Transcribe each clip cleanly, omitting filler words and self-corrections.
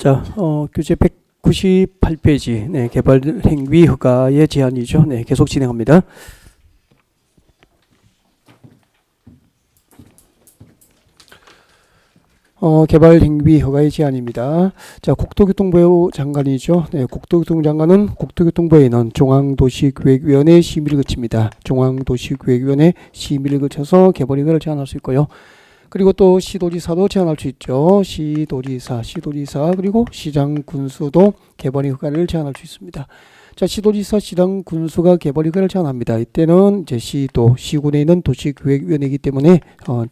자, 교재 198페이지, 네, 개발 행위 허가의 제한이죠. 네, 계속 진행합니다. 개발 행위 허가의 제한입니다. 자, 국토교통부 장관이죠. 네, 국토교통부 장관은 국토교통부에는 중앙도시계획위원회 심의를 거칩니다. 중앙도시계획위원회 심의를 거쳐서 개발 허가를 제한할 수 있고요. 그리고 또 시도지사도 제한할 수 있죠. 시도지사 그리고 시장 군수도 개발 허가를 제한할 수 있습니다. 자, 시도지사, 시장 군수가 개발 허가를 제한합니다. 이때는 이제 시군에 있는 도시계획위원회이기 때문에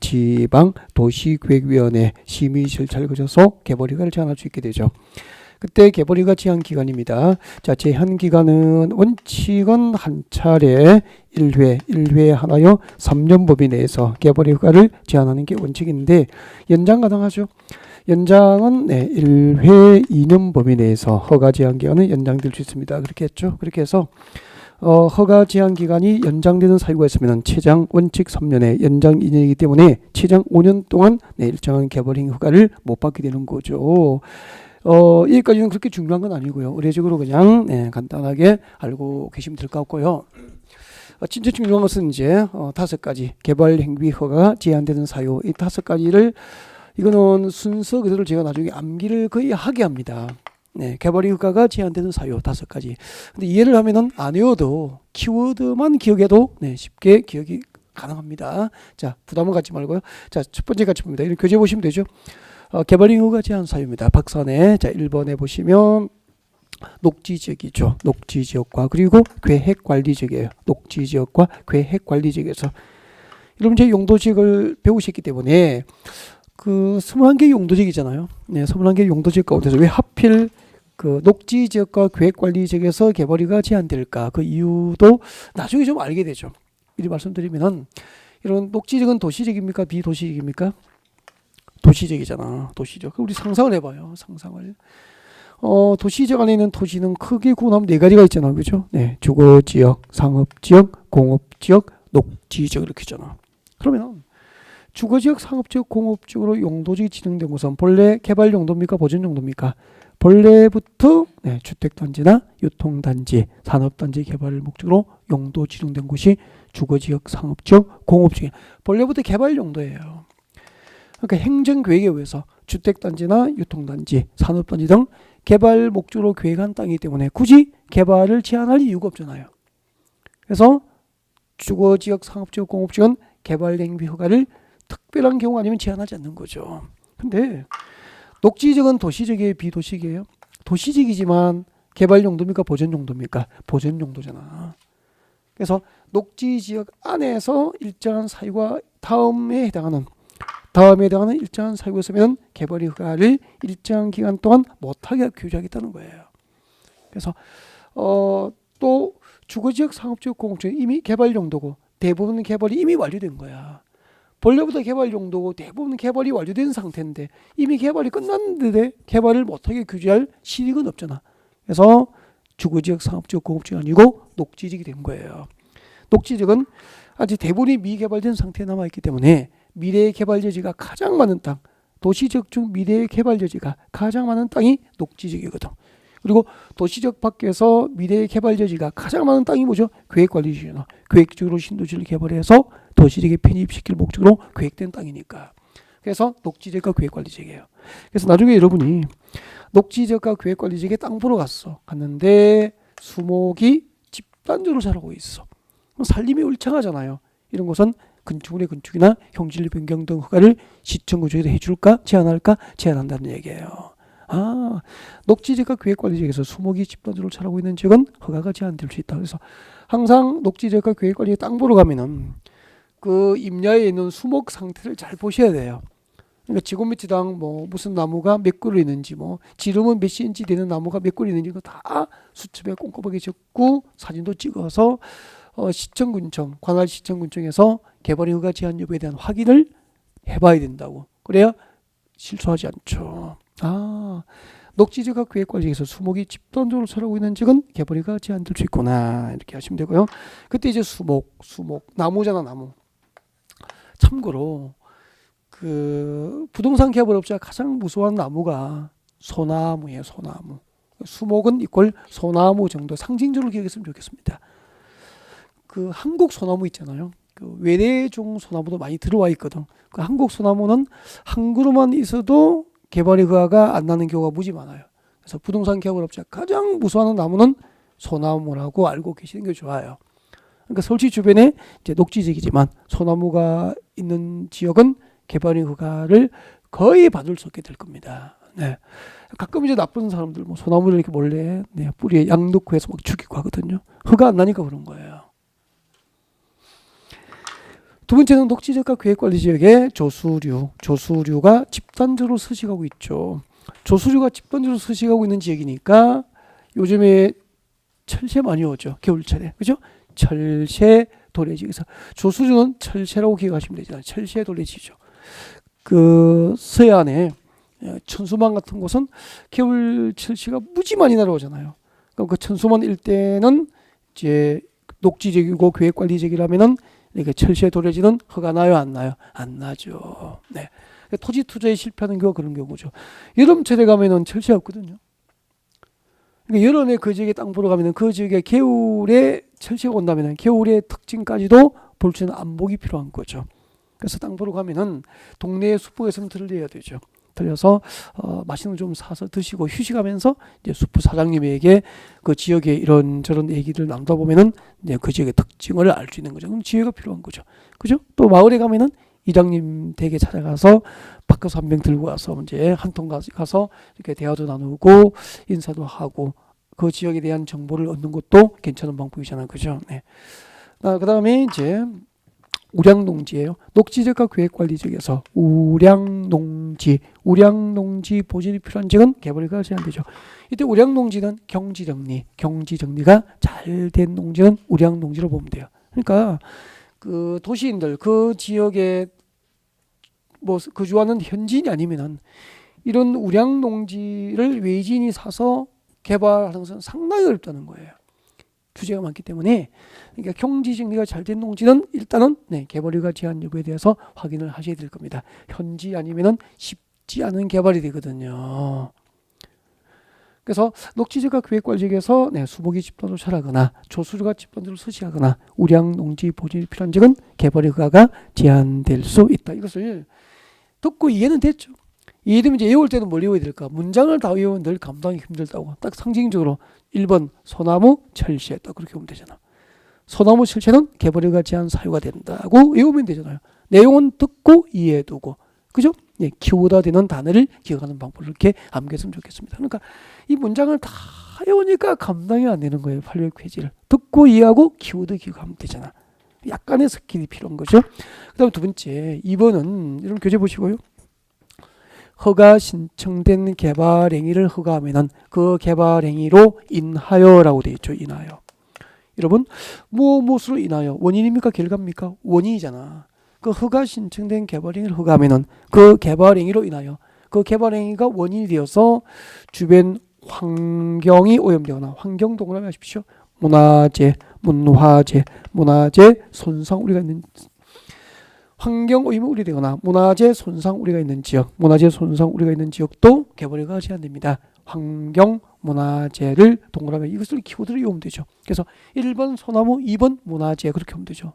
지방 도시계획위원회 심의 절차를 거쳐서 개발 허가를 제한할 수 있게 되죠. 그때 개발 허가 제한 기간입니다. 자, 제한 기간은 원칙은 한 차례 1회 하나요. 3년 범위 내에서 개발 허가를 제한하는 게 원칙인데 연장 가능하죠. 연장은 1회 2년 범위 내에서 허가 제한 기간은 연장될 수 있습니다. 그렇게 했죠. 그렇게 해서 허가 제한 기간이 연장되는 사유가 있으면 최장 원칙 3년에 연장 2년이기 때문에 최장 5년 동안 일정한 개발 행위 허가를 못 받게 되는 거죠. 여기까지는 그렇게 중요한 건 아니고요. 의례적으로 그냥 간단하게 알고 계시면 될 것 같고요. 진짜 중요한 것은 이제 5가지 개발 행위 허가가 제한되는 사유, 이 5가지를 이거는 순서 그대로 제가 나중에 암기를 거의 하게 합니다. 네, 개발 허가가 제한되는 사유 5가지. 근데 이해를 하면은 안 외워도 키워드만 기억해도 쉽게 기억이 가능합니다. 자, 부담을 갖지 말고요. 자, 첫 번째 같이 봅니다. 이런 교재 보시면 되죠. 개발 허가 제한 사유입니다. 박산에 자 1번에 보시면 녹지지역이죠. 녹지지역과 그리고 계획관리지역이에요. 녹지지역과 계획관리지역에서 여러분 제 용도지역을 배우셨기 때문에 그 21개 용도지역이잖아요. 네, 21개 용도지역 가운데서 왜 하필 그 녹지지역과 계획관리지역에서 개발 허가가 제한될까? 그 이유도 나중에 좀 알게 되죠. 미리 말씀드리면은 이런 녹지지역은 도시지역입니까? 비도시지역입니까? 도시지역이잖아. 도시지역. 우리 상상을 해봐요. 상상을. 도시지역 안에 있는 도시는 크게 구분하면 4가지가 있잖아. 그죠? 네. 주거지역, 상업지역, 공업지역, 녹지지역 이렇게 있잖아. 그러면 주거지역, 상업지역, 공업지역으로 용도지역이 지정된 곳은 본래 개발 용도입니까? 보전 용도입니까? 본래부터 주택단지나 유통단지, 산업단지 개발을 목적으로 용도 지정된 곳이 주거지역, 상업지역, 공업지역. 본래부터 개발 용도예요. 그러니까 행정계획에 의해서 주택단지나 유통단지, 산업단지 등 개발 목적으로 계획한 땅이기 때문에 굳이 개발을 제한할 이유가 없잖아요. 그래서 주거지역, 상업지역, 공업지역은 개발 행위 허가를 특별한 경우 아니면 제한하지 않는 거죠. 근데 녹지지역은 도시지역이에요? 비도시지역이에요? 도시지역이지만 개발 용도입니까? 보전 용도입니까? 보전 용도잖아. 그래서 녹지지역 안에서 일정한 사유가 다음에 해당하는 일정한 사유가 있으면 개발 허가를 일정한 기간 동안 못하게 규제하겠다는 거예요. 그래서 또 주거지역, 상업지역, 공업지역 이미 개발 용도고 대부분 개발이 이미 완료된 거야. 본래부터 개발 용도고 대부분 개발이 완료된 상태인데 이미 개발이 끝났는데 개발을 못하게 규제할 실익은 없잖아. 그래서 주거지역, 상업지역, 공업지역이 아니고 녹지지역이 된 거예요. 녹지지역은 아직 대부분이 미개발된 상태에 남아있기 때문에 미래의 개발 여지가 가장 많은 땅, 도시지역 중 미래의 개발 여지가 가장 많은 땅이 녹지지역이거든. 그리고 도시지역 밖에서 미래의 개발 여지가 가장 많은 땅이 뭐죠? 계획관리지역이잖아. 계획적으로 신도시를 개발해서 도시지역에 편입시킬 목적으로 계획된 땅이니까. 그래서 녹지지역과 계획관리지역이에요. 그래서 나중에 여러분이 녹지지역과 계획관리지역에 땅 보러 갔는데 수목이 집단적으로 자라고 있어. 살림이 울창하잖아요. 이런 것은 건축물의 건축이나 형질 변경 등 허가를 시청구조에서 해줄까? 제한할까? 제한한다는 얘기예요. 녹지지역과 계획관리지역에서 수목이 집단적으로 자라고 있는 지역은 허가가 제한될 수 있다. 그래서 항상 녹지지역과 계획관리지역에 땅 보러 가면은 그 임야에 있는 수목 상태를 잘 보셔야 돼요. 그러니까 지구미터당 무슨 나무가 몇 그루 있는지 지름은 몇 cm 되는 나무가 몇 그루 있는지 이거 다 수첩에 꼼꼼하게 적고 사진도 찍어서 시청군청, 관할 시청군청에서 개발 허가 제한 여부에 대한 확인을 해봐야 된다고. 그래야 실수하지 않죠. 녹지지역과 계획관리지역에서 수목이 집단적으로 자라고 있는 지역은 개발 허가 제한될 수 있구나. 이렇게 하시면 되고요. 그때 이제 수목, 나무잖아, 나무. 참고로 그 부동산 개발업자가 가장 무서워하는 나무가 소나무예요. 소나무. 수목은 이꼴 소나무 정도 상징적으로 기억했으면 좋겠습니다. 그 한국 소나무 있잖아요. 그 외래종 소나무도 많이 들어와 있거든. 그 한국 소나무는 한 그루만 있어도 개발의 허가가 안 나는 경우가 무지 많아요. 그래서 부동산 개발업자 가장 무서워하는 나무는 소나무라고 알고 계시는 게 좋아요. 그러니까 서울시 주변에 이제 녹지지이지만 소나무가 있는 지역은 개발의 허가를 거의 받을 수 없게 될 겁니다. 네. 가끔 이제 나쁜 사람들 뭐 소나무를 이렇게 몰래 뿌리에 약 넣고 해서 막 죽이고 하거든요. 허가 안 나니까 그런 거예요. 두 번째는 녹지지역과 계획관리지역의 조수류가 집단적으로 서식하고 있죠. 조수류가 집단적으로 서식하고 있는 지역이니까 요즘에 철새 많이 오죠. 겨울철에. 그죠? 철새 도래지. 그래서 조수류는 철새라고 기억하시면 되잖아요. 철새 도래지죠. 그 서해안에 천수만 같은 곳은 겨울 철새가 무지 많이 날아오잖아요. 그럼 그 천수만 일대는 이제 녹지지역이고 계획관리지역이라면은 이렇게 철새 도래지는 허가 나요, 안 나요? 안 나죠. 네. 토지 투자에 실패하는 경우가 그런 경우죠. 여름철에 가면은 철새 없거든요. 그러니까 여름에 그 지역에 땅 보러 가면은 그 지역에 겨울에 철새가 온다면은 겨울의 특징까지도 볼 수 있는 안목이 필요한 거죠. 그래서 땅 보러 가면은 동네 숲속에서는 들려야 되죠. 들려서 맛있는 거 좀 사서 드시고 휴식하면서 이제 숲 사장님에게 그 지역의 이런저런 얘기를 나누다 보면은 이제 그 지역의 특징을 알 수 있는 거죠. 그럼 지혜가 필요한 거죠. 그죠? 또 마을에 가면은 이장님 댁에 찾아가서 바꿔서 한 병 들고 와서 이제 한 통 가서 이렇게 대화도 나누고 인사도 하고 그 지역에 대한 정보를 얻는 것도 괜찮은 방법이잖아요. 그죠? 네. 그 다음에 이제 우량농지예요. 녹지지역과 계획관리지역에서 우량농지 보존이 필요한 지역은 개발이 제한되죠. 이때 우량농지는 경지정리가 잘 된 농지는 우량농지로 보면 돼요. 그러니까 그 도시인들 그 지역에 뭐 거주하는 현지인이 아니면은 이런 우량농지를 외지인이 사서 개발하는 것은 상당히 어렵다는 거예요. 규제가 많기 때문에. 그러니까 경지정리가 잘 된 농지는 일단은 개발허가 제한 여부에 대해서 확인을 하셔야 될 겁니다. 현지 아니면은 쉽지 않은 개발이 되거든요. 그래서 녹지지역과 계획관리지역에서 수목이 집단으로 자라거나 조수류가 집단으로 서식하거나 우량농지 보존이 필요한 지역은 개발허가가 제한될 수 있다. 이것을 듣고 이해는 됐죠. 이해되면 이제 외울 때는 뭘 외워야 될까? 문장을 다 외우면 늘 감당이 힘들다고. 딱 상징적으로 1번 소나무 철새 딱 그렇게 보면 되잖아. 소나무 철새는 개발허가 제한 사유가 된다고 외우면 되잖아요. 내용은 듣고 이해해두고 그죠? 키워드가 되는 단어를 기억하는 방법을 이렇게 암기했으면 좋겠습니다. 그러니까 이 문장을 다 외우니까 감당이 안 되는 거예요. 800페이지를. 듣고 이해하고 키워드 기억하면 되잖아. 약간의 스킬이 필요한 거죠. 그 다음 두 번째 2번은 이런 교재 보시고요. 허가 신청된 개발 행위를 허가하면은 그 개발 행위로 인하여라고 되어 있죠. 인하여. 여러분 무엇으로 인하여? 원인입니까? 결과입니까? 원인이잖아. 그 허가 신청된 개발 행위를 허가하면은 그 개발 행위로 인하여 그 개발 행위가 원인이 되어서 주변 환경이 오염되거나 환경 동그라미 하십시오. 문화재 손상 우리가 있는 환경 오염이 우려되거나 문화재 손상 우려가 있는 지역도 개발허가가 제한됩니다. 환경 문화재를 동그라미 이것을 키워드로 외우면 되죠. 그래서 1번 소나무, 2번 문화재 그렇게 하면 되죠.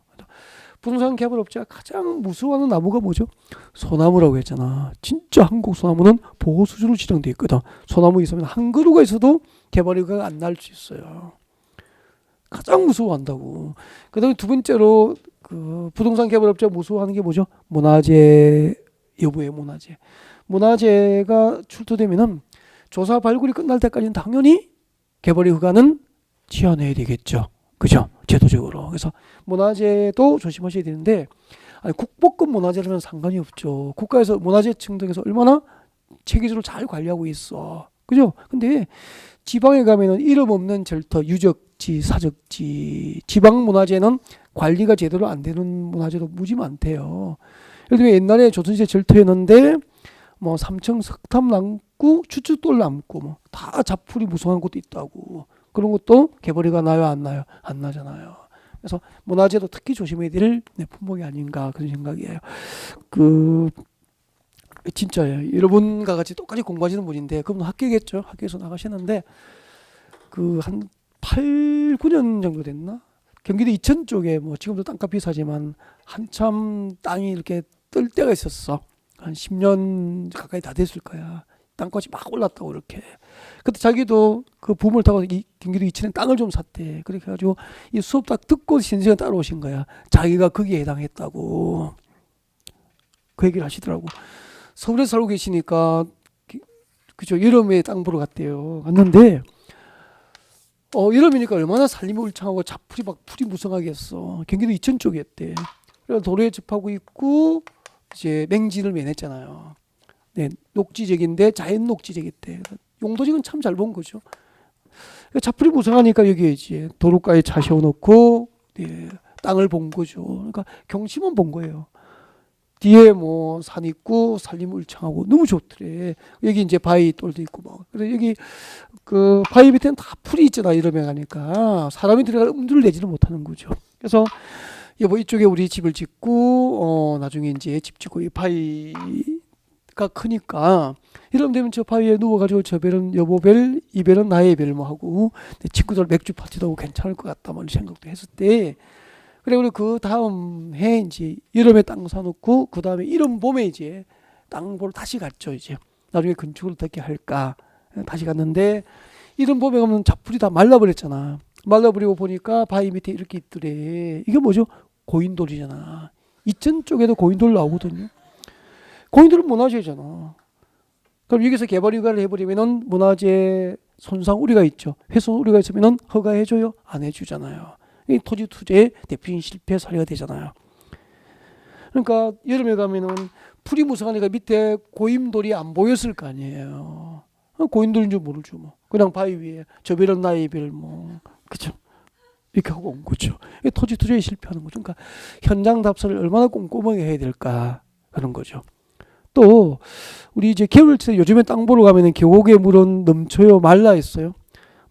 부동산 개발업자가 가장 무서워하는 나무가 뭐죠? 소나무라고 했잖아. 진짜 한국 소나무는 보호 수준으로 지정되어 있거든. 소나무 있으면 한 그루가 있어도 개발허가가 안 날 수 있어요. 가장 무서워한다고. 그 다음에 두 번째로 그 부동산 개발업자가 무서워하는 게 뭐죠? 문화재 여부의 문화재. 문화재가 출토되면은 조사 발굴이 끝날 때까지는 당연히 개발허가는 제한해야 되겠죠. 그죠? 제도적으로. 그래서 문화재도 조심하셔야 되는데 국보급 문화재라면 상관이 없죠. 국가에서 문화재청 등에서 얼마나 체계적으로 잘 관리하고 있어. 그죠? 근데 지방에 가면은 이름 없는 절터, 유적지, 사적지, 지방 문화재는 관리가 제대로 안 되는 문화재도 무지 많대요. 예를 들면 옛날에 조선시대 절터였는데 뭐 3층 석탑 남고 추춧돌 남고 뭐 다 자풀이 무성한 곳도 있다고. 그런 것도 개발허가 나요, 안 나요? 안 나잖아요. 그래서 문화재도 특히 조심해야 될 품목이 아닌가 그런 생각이에요. 그 진짜예요. 여러분과 같이 똑같이 공부하시는 분인데 그분 학교겠죠. 학교에서 나가시는데 그 한 8, 9년 정도 됐나? 경기도 이천 쪽에 뭐 지금도 땅값 비싸지만 한참 땅이 이렇게 뜰 때가 있었어. 한 10년 가까이 다 됐을 거야. 땅값이 막 올랐다고 이렇게. 그때 자기도 그 붐을 타고 경기도 이천에 땅을 좀 샀대. 그렇게 해가지고 이 수업 딱 듣고 신세가 따라오신 거야. 자기가 거기에 해당했다고. 그 얘기를 하시더라고. 서울에 살고 계시니까 그죠, 여름에 땅 보러 갔대요. 갔는데 여름이니까 얼마나 살림이 울창하고 잡풀이 막 풀이 무성하겠어. 경기도 이천 쪽이었대. 그래서 도로에 접하고 있고 이제 맹지를 면했잖아요. 네, 녹지적인데 자연 녹지적이었대. 용도직은 참 잘 본 거죠. 잡풀이 무성하니까 여기에 이제 도로가에 차 세워놓고 네, 땅을 본 거죠. 그러니까 경치만 본 거예요. 뒤에 뭐 산 있고 산림 울창하고 너무 좋더래. 여기 이제 바위 똘도 있고 막. 그래서 여기 그 바위 밑에는 다 풀이 있잖아. 이러면 가니까 사람이 들어갈 엄두를 내지를 못하는 거죠. 그래서 여보 이쪽에 우리 집을 짓고 나중에 이제 집 짓고 이 바위가 크니까 이러면 되면 저 바위에 누워가지고 저 별은 여보 별, 이 별은 나의 별 뭐 하고 내 친구들 맥주 파티도 하고 괜찮을 것 같다 뭐 생각도 했을 때. 그래, 우리 그 다음 해 이제 여름에 땅 사놓고 그 다음에 이른 봄에 이제 땅 보러 다시 갔죠. 이제 나중에 건축을 어떻게 할까 다시 갔는데 이른 봄에 가면 잡풀이 다 말라버렸잖아. 말라버리고 보니까 바위 밑에 이렇게 있더래. 이게 뭐죠? 고인돌이잖아. 이천 쪽에도 고인돌 나오거든요. 고인돌은 문화재잖아. 그럼 여기서 개발 허가를 해버리면은 문화재 손상 우려가 있죠. 훼손 우려가 있으면은 허가해줘요? 안 해주잖아요. 이 토지 투자의 대표적인 실패 사례가 되잖아요. 그러니까 여름에 가면은 풀이 무성하니까 밑에 고임돌이 안 보였을 거 아니에요. 고임돌인 줄 모르죠 뭐. 그냥 바위 위에 저 별은 나의 별 뭐, 그죠? 이렇게 하고 온 거죠. 토지 투자에 실패하는 거죠. 그러니까 현장 답사를 얼마나 꼼꼼하게 해야 될까 그런 거죠. 또 우리 이제 겨울철에 요즘에 땅 보러 가면은 계곡의 물은 넘쳐요, 말라 있어요.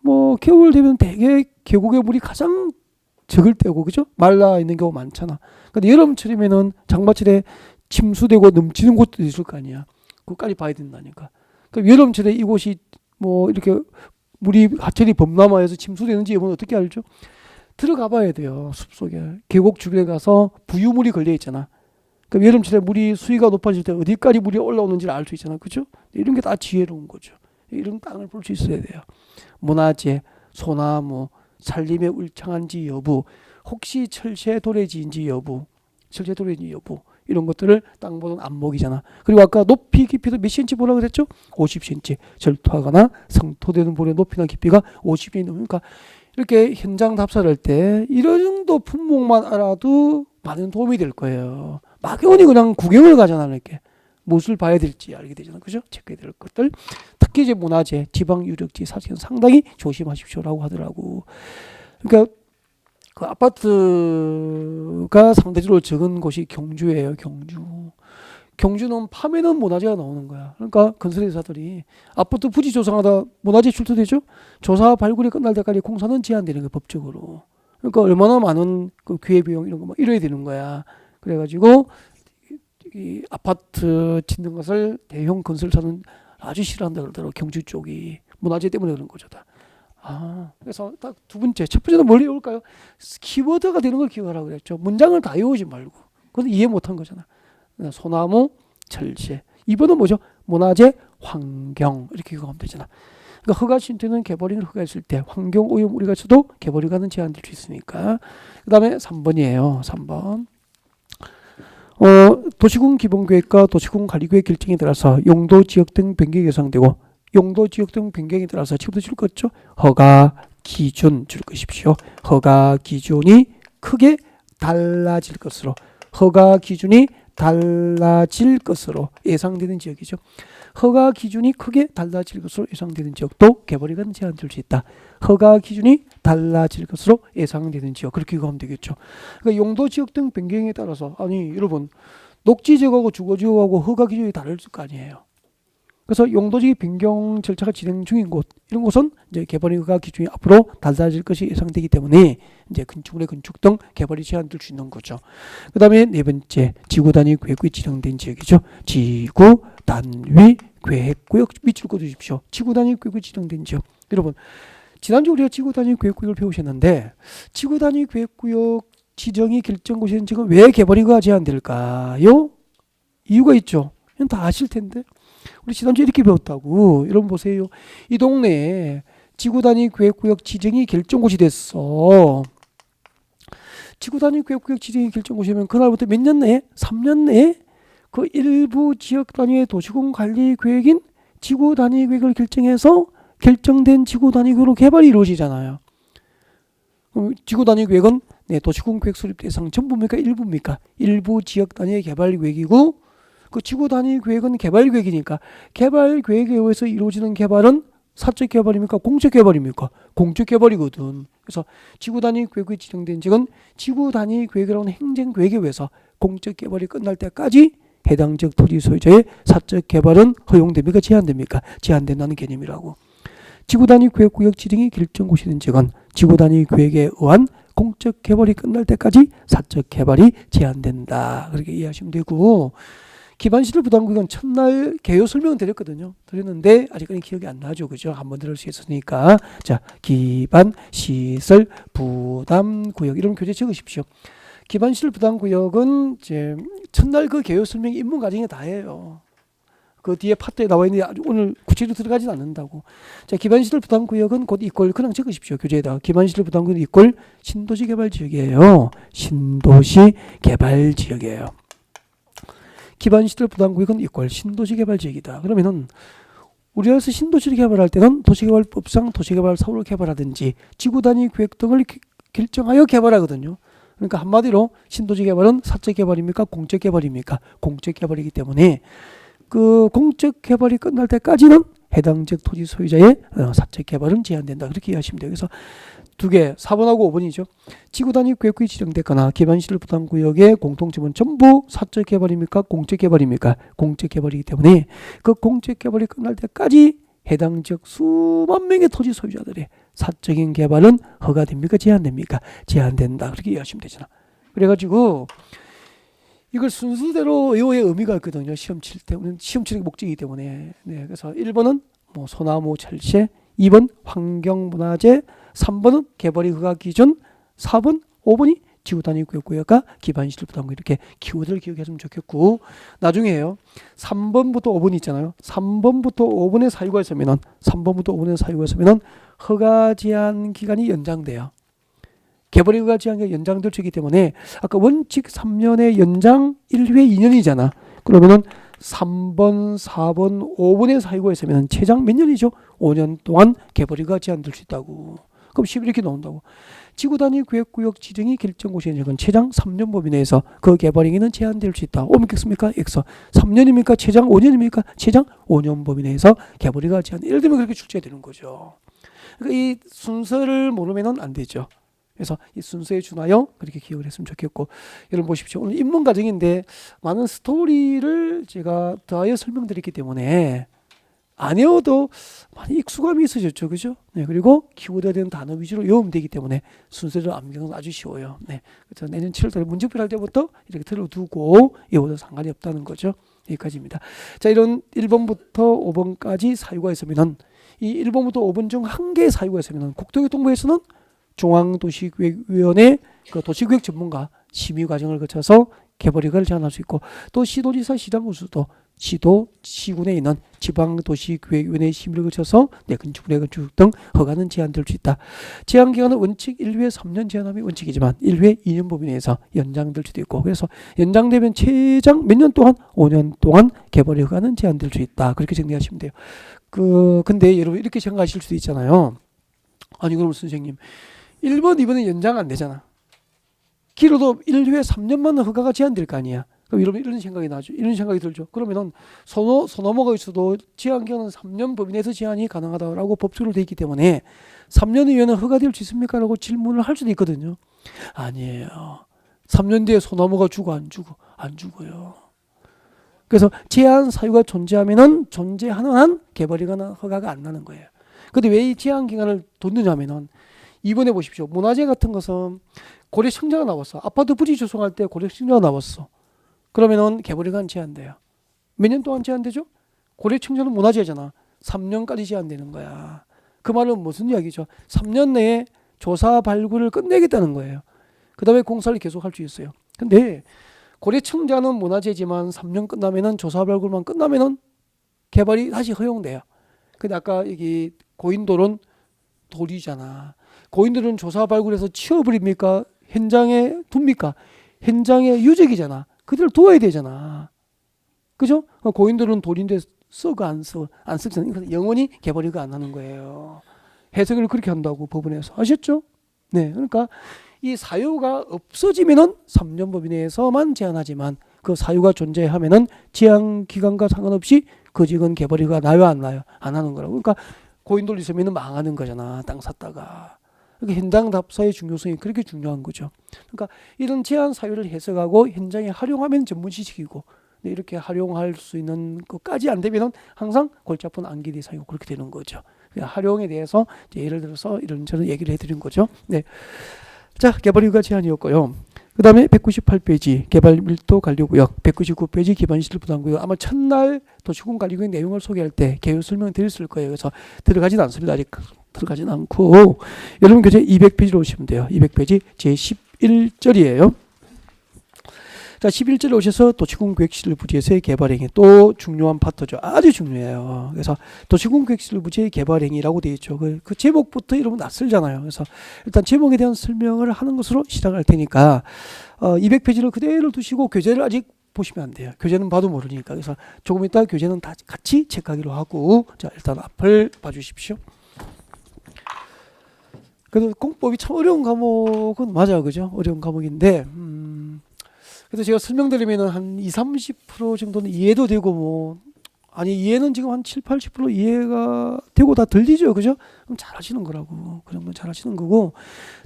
뭐 겨울 되면 대개 계곡의 물이 가장 적을 때고 그죠? 말라 있는 경우 많잖아. 근데 여름철이면은 장마철에 침수되고 넘치는 곳도 있을 거 아니야. 그거까지 봐야 된다니까. 그럼 여름철에 이곳이 뭐 이렇게 물이 하천이 범람하여서 침수되는지 여러분 어떻게 알죠? 들어가 봐야 돼요. 숲속에 계곡 주변에 가서 부유물이 걸려 있잖아. 그럼 여름철에 물이 수위가 높아질 때 어디까지 물이 올라오는지를 알 수 있잖아. 그죠? 이런 게 다 지혜로운 거죠. 이런 땅을 볼 수 있어야 돼요. 문화재, 소나무, 산림의 울창한지 여부, 혹시 철새도래지인지 여부, 철새도래지 여부 이런 것들을 땅 보는 안목이잖아. 그리고 아까 높이 깊이도 몇 cm 보라고 그랬죠? 50cm. 절토하거나 성토되는 볼의 높이나 깊이가 50cm 넘으니까 이렇게 현장 답사를 할 때 이런 정도 품목만 알아도 많은 도움이 될 거예요. 막연히 그냥 구경을 가잖아. 이렇게 무엇을 봐야 될지 알게 되잖아. 그죠? 체크해야 될 것들. 특히 이제 문화재, 지방 유적지 사실은 상당히 조심하십시오라고 하더라고. 그러니까 그 아파트가 상대적으로 적은 곳이 경주예요. 경주는 밤에는 문화재가 나오는 거야. 그러니까 건설회사들이 아파트 부지 조성하다 문화재 출토되죠. 조사 발굴이 끝날 때까지 공사는 제한되는 거야, 법적으로. 그러니까 얼마나 많은 그 기회비용 이런 거 막 이래야 되는 거야. 그래가지고 이 아파트 짓는 것을 대형 건설사는 아주 싫어한다 그러더라고. 경주 쪽이 문화재 때문에 그런 거죠. 다. 그래서 딱 두 번째, 첫 번째는 뭘 외울까요? 키워드가 되는 걸 기억하라고 그랬죠. 문장을 다 외우지 말고. 그건 이해 못한 거잖아. 소나무, 철새. 2번은 뭐죠? 문화재, 환경. 이렇게 기억하면 되잖아. 그러니까 허가 신청은 개발인을 허가했을 때 환경 오염 우려가 있어도 개발 허가는 제한될 수 있으니까. 그 다음에 3번이에요. 3번. 도시군 기본계획과 도시군 관리계획 결정에 따라서 용도 지역 등 변경이 예상되고 용도 지역 등 변경에 따라서 지금도 줄 것죠. 허가 기준 줄 것이십시오. 허가 기준이 크게 달라질 것으로 허가 기준이 달라질 것으로 예상되는 지역이죠. 허가 기준이 크게 달라질 것으로 예상되는 지역도 개발허가는 제한될 수 있다. 허가 기준이 달라질 것으로 예상되는 지역 그렇게 기억하면 되겠죠. 그러니까 용도 지역 등 변경에 따라서 아니 여러분 녹지 지역하고 주거 지역하고 허가 기준이 다를 거 아니에요. 그래서 용도지 변경 절차가 진행 중인 곳, 이런 곳은 이제 개발 허가 기준이 앞으로 달라질 것이 예상되기 때문에 이제 건축물의 건축 등 개발이 제한될 수 있는 거죠. 그 다음에 네 번째, 지구 단위 계획이 지정된 지역이죠. 지구 단위 계획구역 밑줄 그어주십시오. 지구 단위 계획이 지정된 지역. 여러분, 지난주 우리가 지구 단위 계획구역을 배우셨는데, 지구 단위 계획구역 지정이 결정고시는 지금 왜 개발허가 제한될까요? 이유가 있죠. 이건 다 아실 텐데. 우리 지난주에 이렇게 배웠다고. 여러분 보세요. 이 동네에 지구 단위 계획구역 지정이 결정고시 됐어. 지구 단위 계획구역 지정이 결정고시면 그날부터 몇 년 내에? 3년 내에 그 일부 지역 단위의 도시공 관리 계획인 지구 단위 계획을 결정해서 결정된 지구 단위 계획으로 개발이 이루어지잖아요. 지구 단위 계획은 도시공 계획 수립 대상 전부입니까? 일부입니까? 일부 지역 단위의 개발 계획이고, 그 지구 단위 계획은 개발 계획이니까 개발 계획에 의해서 이루어지는 개발은 사적 개발입니까? 공적 개발입니까? 공적 개발이거든. 그래서 지구 단위 계획이 지정된 지역은 지구 단위 계획이라는 행정 계획에 의해서 공적 개발이 끝날 때까지 해당 지역 토지 소유자의 사적 개발은 허용됩니까? 제한됩니까? 제한된다는 개념이라고. 지구 단위 계획구역 지정이 결정고시된 지역은 지구 단위 계획에 의한 공적 개발이 끝날 때까지 사적 개발이 제한된다. 그렇게 이해하시면 되고, 기반시설 부담구역은 첫날 개요 설명을 드렸거든요. 드렸는데 아직까지 기억이 안 나죠. 그죠? 한번 들을 수 있으니까. 자, 기반시설 부담구역. 이런 교재 적으십시오. 기반시설 부담구역은 이제 첫날 그 개요 설명이 입문 과정에 다예요. 그 뒤에 파트에 나와 있는데 오늘 구체적으로 들어가진 않는다고. 자, 기반시설 부담구역은 곧 이꼴 그냥 적으십시오. 교재에다가. 기반시설 부담구역은 이꼴 신도시 개발 지역이에요. 신도시 개발 지역이에요. 기반시설 부담구역은 이꼴 신도시 개발 지역이다. 그러면은 우리가 신도시를 개발할 때는 도시개발법상 도시개발 사업을 개발하든지 지구 단위 계획 등을 결정하여 개발하거든요. 그러니까 한마디로 신도시 개발은 사적 개발입니까? 공적 개발입니까? 공적 개발이기 때문에 그 공적 개발이 끝날 때까지는 해당 지역 토지 소유자의 사적 개발은 제한된다. 그렇게 이해하시면 돼요. 그래서 두 개, 4번하고 5번이죠. 지구 단위 계획구역이 지정됐거나 기반시설 부담구역의 공통점은 전부 사적 개발입니까? 공적 개발입니까? 공적 개발이기 때문에 그 공적 개발이 끝날 때까지 해당 지역 수만 명의 토지 소유자들의 사적인 개발은 허가됩니까? 제한됩니까? 제한된다. 그렇게 이해하시면 되잖아. 그래가지고 이걸 순서대로 외워야 의미가 있거든요. 시험 칠 때. 시험 치는 게 목적이기 때문에. 네, 그래서 1번은 뭐 소나무 철새, 2번 환경문화재, 3번은 개발이 허가 기준, 4번, 5번이 지구 단위 구역과 기반시설 부담구역. 이렇게 키워드를 기억했으면 좋겠고, 나중에요. 3번부터 5번 있잖아요. 3번부터 5번의 사유가 있으면은 3번부터 5번의 사유가 있으면은 허가 제한 기간이 연장돼요. 개발이 허가 제한이 연장될 수 있기 때문에 아까 원칙 3년의 연장 1회 2년이잖아. 그러면은 3번, 4번, 5번의 사유가 있으면 최장 몇 년이죠? 5년 동안 개발이 허가 제한될 수 있다고. 그럼 10 이렇게 나온다고. 지구 단위 계획구역 지정이 결정고시의 적은 최장 3년 범위 내에서 그 개발행위는 제한될 수 있다. 오미겠습니까? X. 3년입니까? 최장 5년입니까? 최장 5년 범위 내에서 개발이가 제한. 예를 들면 그렇게 출제가 되는 거죠. 그러니까 이 순서를 모르면은 안 되죠. 그래서 이 순서에 준하여 그렇게 기억을 했으면 좋겠고, 여러분 보십시오. 오늘 입문 과정인데 많은 스토리를 제가 더하여 설명드렸기 때문에 안 외워도 많이 익숙함이 있어졌죠. 그죠? 네, 그리고 키워드에 대한 단어 위주로 외우면 되기 때문에 순서를 암기하는 건 아주 쉬워요. 네, 그래서 내년 7월달에 문제풀이 할 때부터 이렇게 틀어두고 외워도 상관이 없다는 거죠. 여기까지입니다. 자, 이런 1번부터 5번까지 사유가 있으면은 이 1번부터 5번 중 한 개의 사유가 있으면은 국토교통부에서는 중앙도시계획위원회 그 도시계획 전문가 심의 과정을 거쳐서 개발 허가를 제한할 수 있고, 또 시도지사 시장군수도 시도 시군에 있는 지방도시계획위원회 심의를 거쳐서 건축물의 건축 등 허가는 제한될 수 있다. 제한 기간은 원칙 1회 3년 제한함이 원칙이지만 1회 2년 범위 내에서 연장될 수도 있고, 그래서 연장되면 최장 몇 년 동안 5년 동안 개발 허가는 제한될 수 있다. 그렇게 정리하시면 돼요. 근데 여러분 이렇게 생각하실 수도 있잖아요. 아니 그럼 선생님 1번, 2번은 연장 안 되잖아. 길어도 1회 3년만 허가가 제한될 거 아니야. 그럼 여러분 이런 생각이 나죠. 이런 생각이 들죠. 그러면은 소나무가 있어도 제한 기간은 3년 범위 내에서 제한이 가능하다라고 법적으로 되어 있기 때문에 3년 이후에는 허가될 수 있습니까? 라고 질문을 할 수도 있거든요. 아니에요. 3년 뒤에 소나무가 죽어 안 죽어? 안 죽어요. 그래서 제한 사유가 존재하면은 존재하는 한 개발이거나 허가가 안 나는 거예요. 근데 왜 이 제한 기간을 뒀느냐면은 이번에 보십시오. 문화재 같은 것은 고려청자가 나왔어. 아파트 부지 조성할 때 고려청자가 나왔어. 그러면은 개발기간 제한돼요. 몇 년 동안 제한되죠? 고려청자는 문화재잖아. 3년까지 제한되는 거야. 그 말은 무슨 이야기죠? 3년 내에 조사 발굴을 끝내겠다는 거예요. 그 다음에 공사를 계속할 수 있어요. 근데 고려청자는 문화재지만 3년 끝나면은 조사 발굴만 끝나면은 개발이 다시 허용돼요. 근데 아까 여기 고인돌은 돌이잖아. 고인돌은 조사 발굴해서 치워버립니까? 현장에 둡니까? 현장에 유적이잖아. 그대로 두어야 되잖아. 그죠? 고인돌은 돌인데 쓰고 안 쓰잖아. 그래서 영원히 개발이가 안 하는 거예요. 해석을 그렇게 한다고 법원에서. 아셨죠? 네. 그러니까 이 사유가 없어지면은 3년 범위 내에서만 제한하지만 그 사유가 존재하면은 제한 기간과 상관없이 그 지역은 개발이가 나요, 안 나요? 안 하는 거라고. 그러니까 고인돌 있으면은 망하는 거잖아. 땅 샀다가. 그러니까 현장 답사의 중요성이 그렇게 중요한 거죠. 그러니까 이런 제한 사유를 해석하고 현장에 활용하면 전문 지식이고 이렇게 활용할 수 있는 것까지 안 되면은 항상 골치 아픈 안기대 사유가 그렇게 되는 거죠. 활용에 대해서 예를 들어서 이런저런 얘기를 해드린 거죠. 네. 자, 개발휴가 제한이었고요. 그 다음에 198페이지 개발 밀도 관리구역, 199페이지 기반시설 부담구역. 아마 첫날 도시군 관리구역 내용을 소개할 때 개요 설명 드렸을 거예요. 그래서 들어가진 않습니다. 아직 들어가진 않고 여러분 교재 200페이지로 오시면 돼요. 200페이지 제11절이에요. 자, 11절에 오셔서 도시군 계획시설 부지에서의 개발행위 또 중요한 파트죠. 아주 중요해요. 그래서 도시군 계획시설 부지의 개발행위라고 되어 있죠. 그 제목부터 여러분 낯설잖아요. 그래서 일단 제목에 대한 설명을 하는 것으로 시작할 테니까 200페이지를 그대로 두시고 교재를 아직 보시면 안 돼요. 교재는 봐도 모르니까. 그래서 조금 이따 교재는 다 같이 체크하기로 하고 자, 일단 앞을 봐주십시오. 그래도 공법이 참 어려운 과목은 맞아요. 그죠? 어려운 과목인데 그래서 제가 설명드리면은 한 20-30% 정도는 이해도 되고 뭐 아니 이해는 지금 한 7-80% 이해가 되고 다 들리죠. 그죠? 그럼 잘하시는 거라고. 그 정도는 잘하시는 거고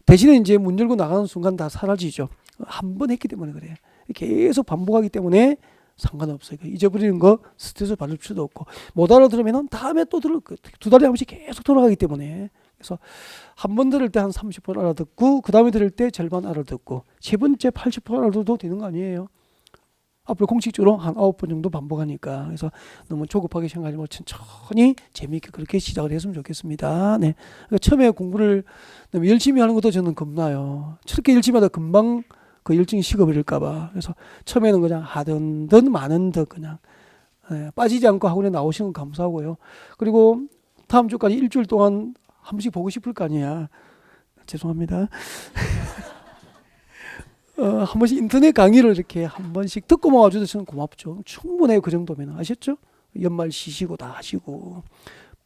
대신에 이제 문 열고 나가는 순간 다 사라지죠. 한 번 했기 때문에 그래. 계속 반복하기 때문에 상관없어요. 잊어버리는 거 스트레스 받을 필요도 없고 못 알아들으면은 다음에 또 두 달에 한 번씩 계속 돌아가기 때문에 그래서 한 번 들을 때 한 30% 알아듣고 그 다음에 들을 때 절반 알아듣고 세 번째 80% 알아들어도 되는 거 아니에요. 앞으로 공식적으로 한 9번 정도 반복하니까 그래서 너무 조급하게 생각하지 말고 천천히 재미있게 그렇게 시작을 했으면 좋겠습니다. 네. 그러니까 처음에 공부를 너무 열심히 하는 것도 저는 겁나요. 저렇게 열심히 하다 금방 그 열정이 식어버릴까 봐. 그래서 처음에는 그냥 하던 듯 마는 듯 그냥 빠지지 않고 학원에 나오시는 거 감사하고요. 그리고 다음 주까지 일주일 동안 한 번씩 보고 싶을 거 아니야. 죄송합니다. 한 번씩 인터넷 강의를 이렇게 한 번씩 듣고만 와줘도 저는 고맙죠. 충분해요. 그 정도면. 아셨죠? 연말 쉬시고 다 하시고.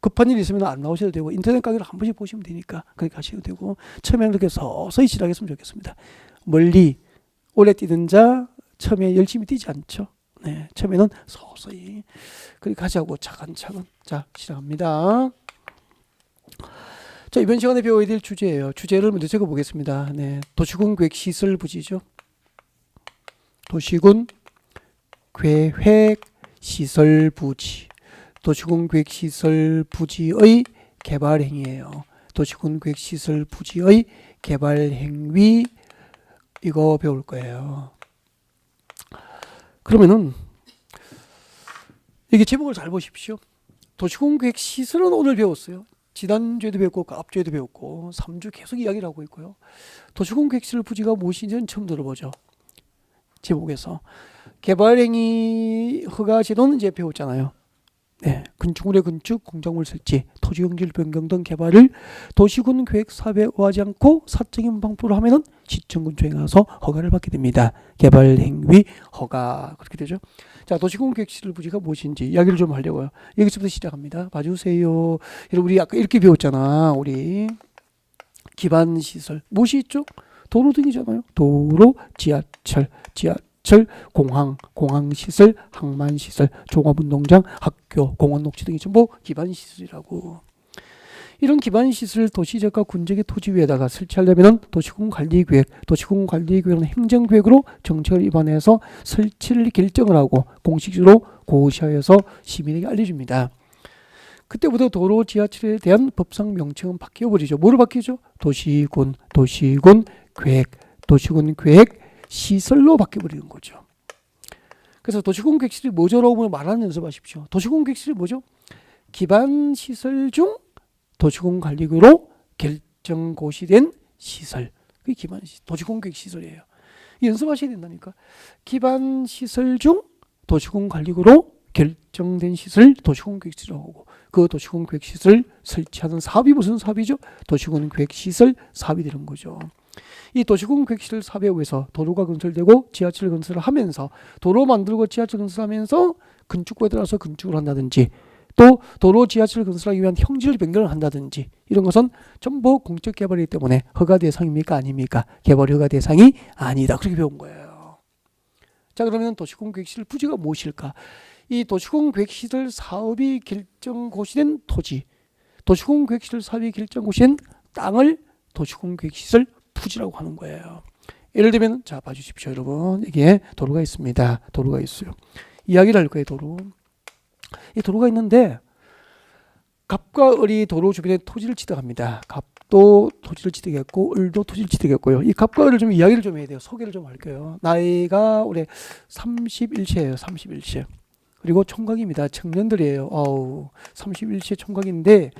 급한 일 있으면 안 나오셔도 되고 인터넷 강의를 한 번씩 보시면 되니까 그렇게 하셔도 되고 처음에는 이렇게 서서히 시작했으면 좋겠습니다. 멀리 오래 뛰는 자 처음에 열심히 뛰지 않죠. 네, 처음에는 서서히 그렇게 하자고 차근차근. 자, 시작합니다. 자, 이번 시간에 배워야 될 주제예요. 주제를 먼저 적어보겠습니다. 네, 도시군 계획시설 부지죠. 도시군 계획시설 부지. 도시군 계획시설 부지의 개발행위예요. 도시군 계획시설 부지의 개발행위 이거 배울 거예요. 그러면은 이게 제목을 잘 보십시오. 도시군 계획시설은 오늘 배웠어요. 지난주에도 배웠고 앞주에도 배웠고 3주 계속 이야기를 하고 있고요. 도시군 계획시설 부지가 무엇인지는 처음 들어보죠. 제목에서 개발행위 허가 제도는 이제 배웠잖아요. 네, 건축물의 건축, 공작물 설치, 토지용지를 변경 등 개발을 도시군 계획 사업에 의하지 않고 사적인 방법으로 하면은 시청 근처에 가서 허가를 받게 됩니다. 개발행위 허가 그렇게 되죠. 자, 도시군 계획시설 부지가 무엇인지 이야기를 좀 하려고요. 여기서부터 시작합니다. 봐주세요. 여러분 우리 아까 이렇게 배웠잖아. 우리 기반시설 무엇이 있죠? 도로 등이잖아요. 도로, 지하철, 공항시설, 항만시설, 종합운동장, 학교, 공원 녹지 등이 전부 기반시설이라고. 이런 기반시설 도시적과 군적의 토지 위에다가 설치하려면 도시공관리계획, 도시공관리계획은 행정계획으로 정책을 입안해서 설치를 결정을 하고 공식적으로 고시하여서 시민에게 알려줍니다. 그때부터 도로 지하철에 대한 법상 명칭은 바뀌어버리죠. 뭐로 바뀌죠? 도시군, 도시군계획, 도시군계획 시설로 바뀌어버리는 거죠. 그래서 도시공계획시설이 뭐죠라고 말하는 연습하십시오. 도시공계획시설이 뭐죠? 기반시설 중 도시공관리구로 결정고시된 시설. 그게 기반시설, 도시공계획시설이에요. 연습하셔야 된다니까. 기반시설 중 도시공관리구로 결정된 시설 도시공계획시설이라고 하고 그 도시공계획시설 설치하는 사업이 무슨 사업이죠? 도시공계획시설 사업이 되는 거죠. 이 도시공계획시설 사업에 의해서 도로가 건설되고 지하철 건설을 하면서 도로 만들고 지하철 건설하면서 건축부에 따라서 건축을 한다든지 또 도로 지하철 건설하기 위한 형질 변경을 한다든지 이런 것은 전부 공적 개발이기 때문에 허가 대상입니까? 아닙니까? 개발 허가 대상이 아니다. 그렇게 배운 거예요. 자, 그러면 도시공계획시설 부지가 무엇일까? 이 도시공계획시설 사업이 결정고시된 토지, 도시공계획시설 사업이 결정고시된 땅을 도시공계획시설 부지라고 하는 거예요. 예를 들면 자 봐주십시오 여러분. 여기에 도로가 있습니다. 도로가 있어요. 이야기를 할 거예요. 도로. 이 도로가 있는데 갑과 을이 도로 주변에 토지를 취득합니다. 갑도 토지를 취득했고 을도 토지를 취득했고요. 이 갑과 을을 좀 이야기를 좀 해야 돼요. 소개를 좀 할게요. 나이가 올해 31세예요. 31세. 그리고 총각입니다. 청년들이에요. 31세 총각인데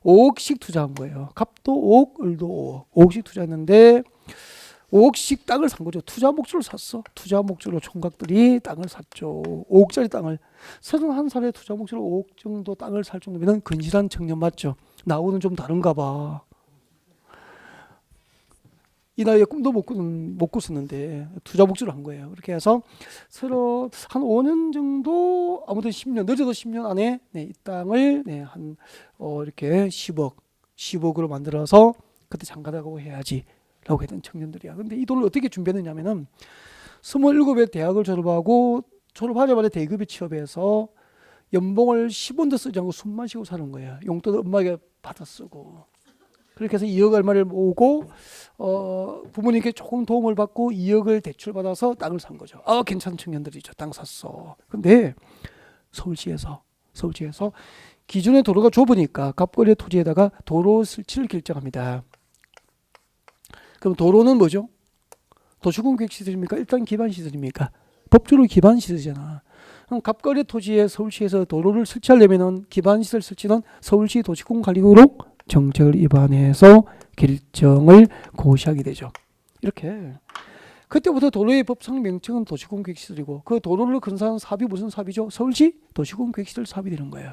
5억씩 투자한 거예요. 갑도 5억, 을도 5억. 5억씩 투자했는데 5억씩 땅을 산 거죠. 투자 목적으로 샀어. 투자 목적으로 총각들이 땅을 샀죠. 5억짜리 땅을. 31살에 투자 목적으로 5억 정도 땅을 살 정도면 근실한 청년 맞죠? 나하고는 좀 다른가 봐. 이 나이에 꿈도 못 꿨었는데 투자 목적으로 한 거예요. 그렇게 해서 서로 한 5년 정도 아무튼 10년 늦어도 10년 안에 이 땅을 이렇게 10억으로 만들어서 그때 장가가고 해야지 라고 했던 청년들이야. 근데 이 돈을 어떻게 준비했느냐면은 27에 대학을 졸업하고 졸업하자마자 대기업에 취업해서 연봉을 10원도 쓰지 않고 숨만 쉬고 사는 거야. 용돈을 엄마에게 받아 쓰고. 그렇게 해서 2억 얼마를 모으고 부모님께 조금 도움을 받고 2억을 대출받아서 땅을 산 거죠. 괜찮은 청년들이죠. 땅 샀어. 근데 서울시에서 기존의 도로가 좁으니까 갑거리 토지에다가 도로 설치를 결정합니다. 그럼 도로는 뭐죠? 도시공계획시설입니까? 일단 기반시설입니까? 법적으로 기반시설이잖아. 그럼 갑거리 토지에 서울시에서 도로를 설치하려면 기반시설 설치는 서울시 도시공관리구로 정책을 입안해서 결정을 고시하게 되죠. 이렇게 그때부터 도로의 법상 명칭은 도시공계획시설이고 그 도로를 건설하는 사업이 무슨 사업이죠? 서울시 도시공계획시설 사업이 되는 거예요.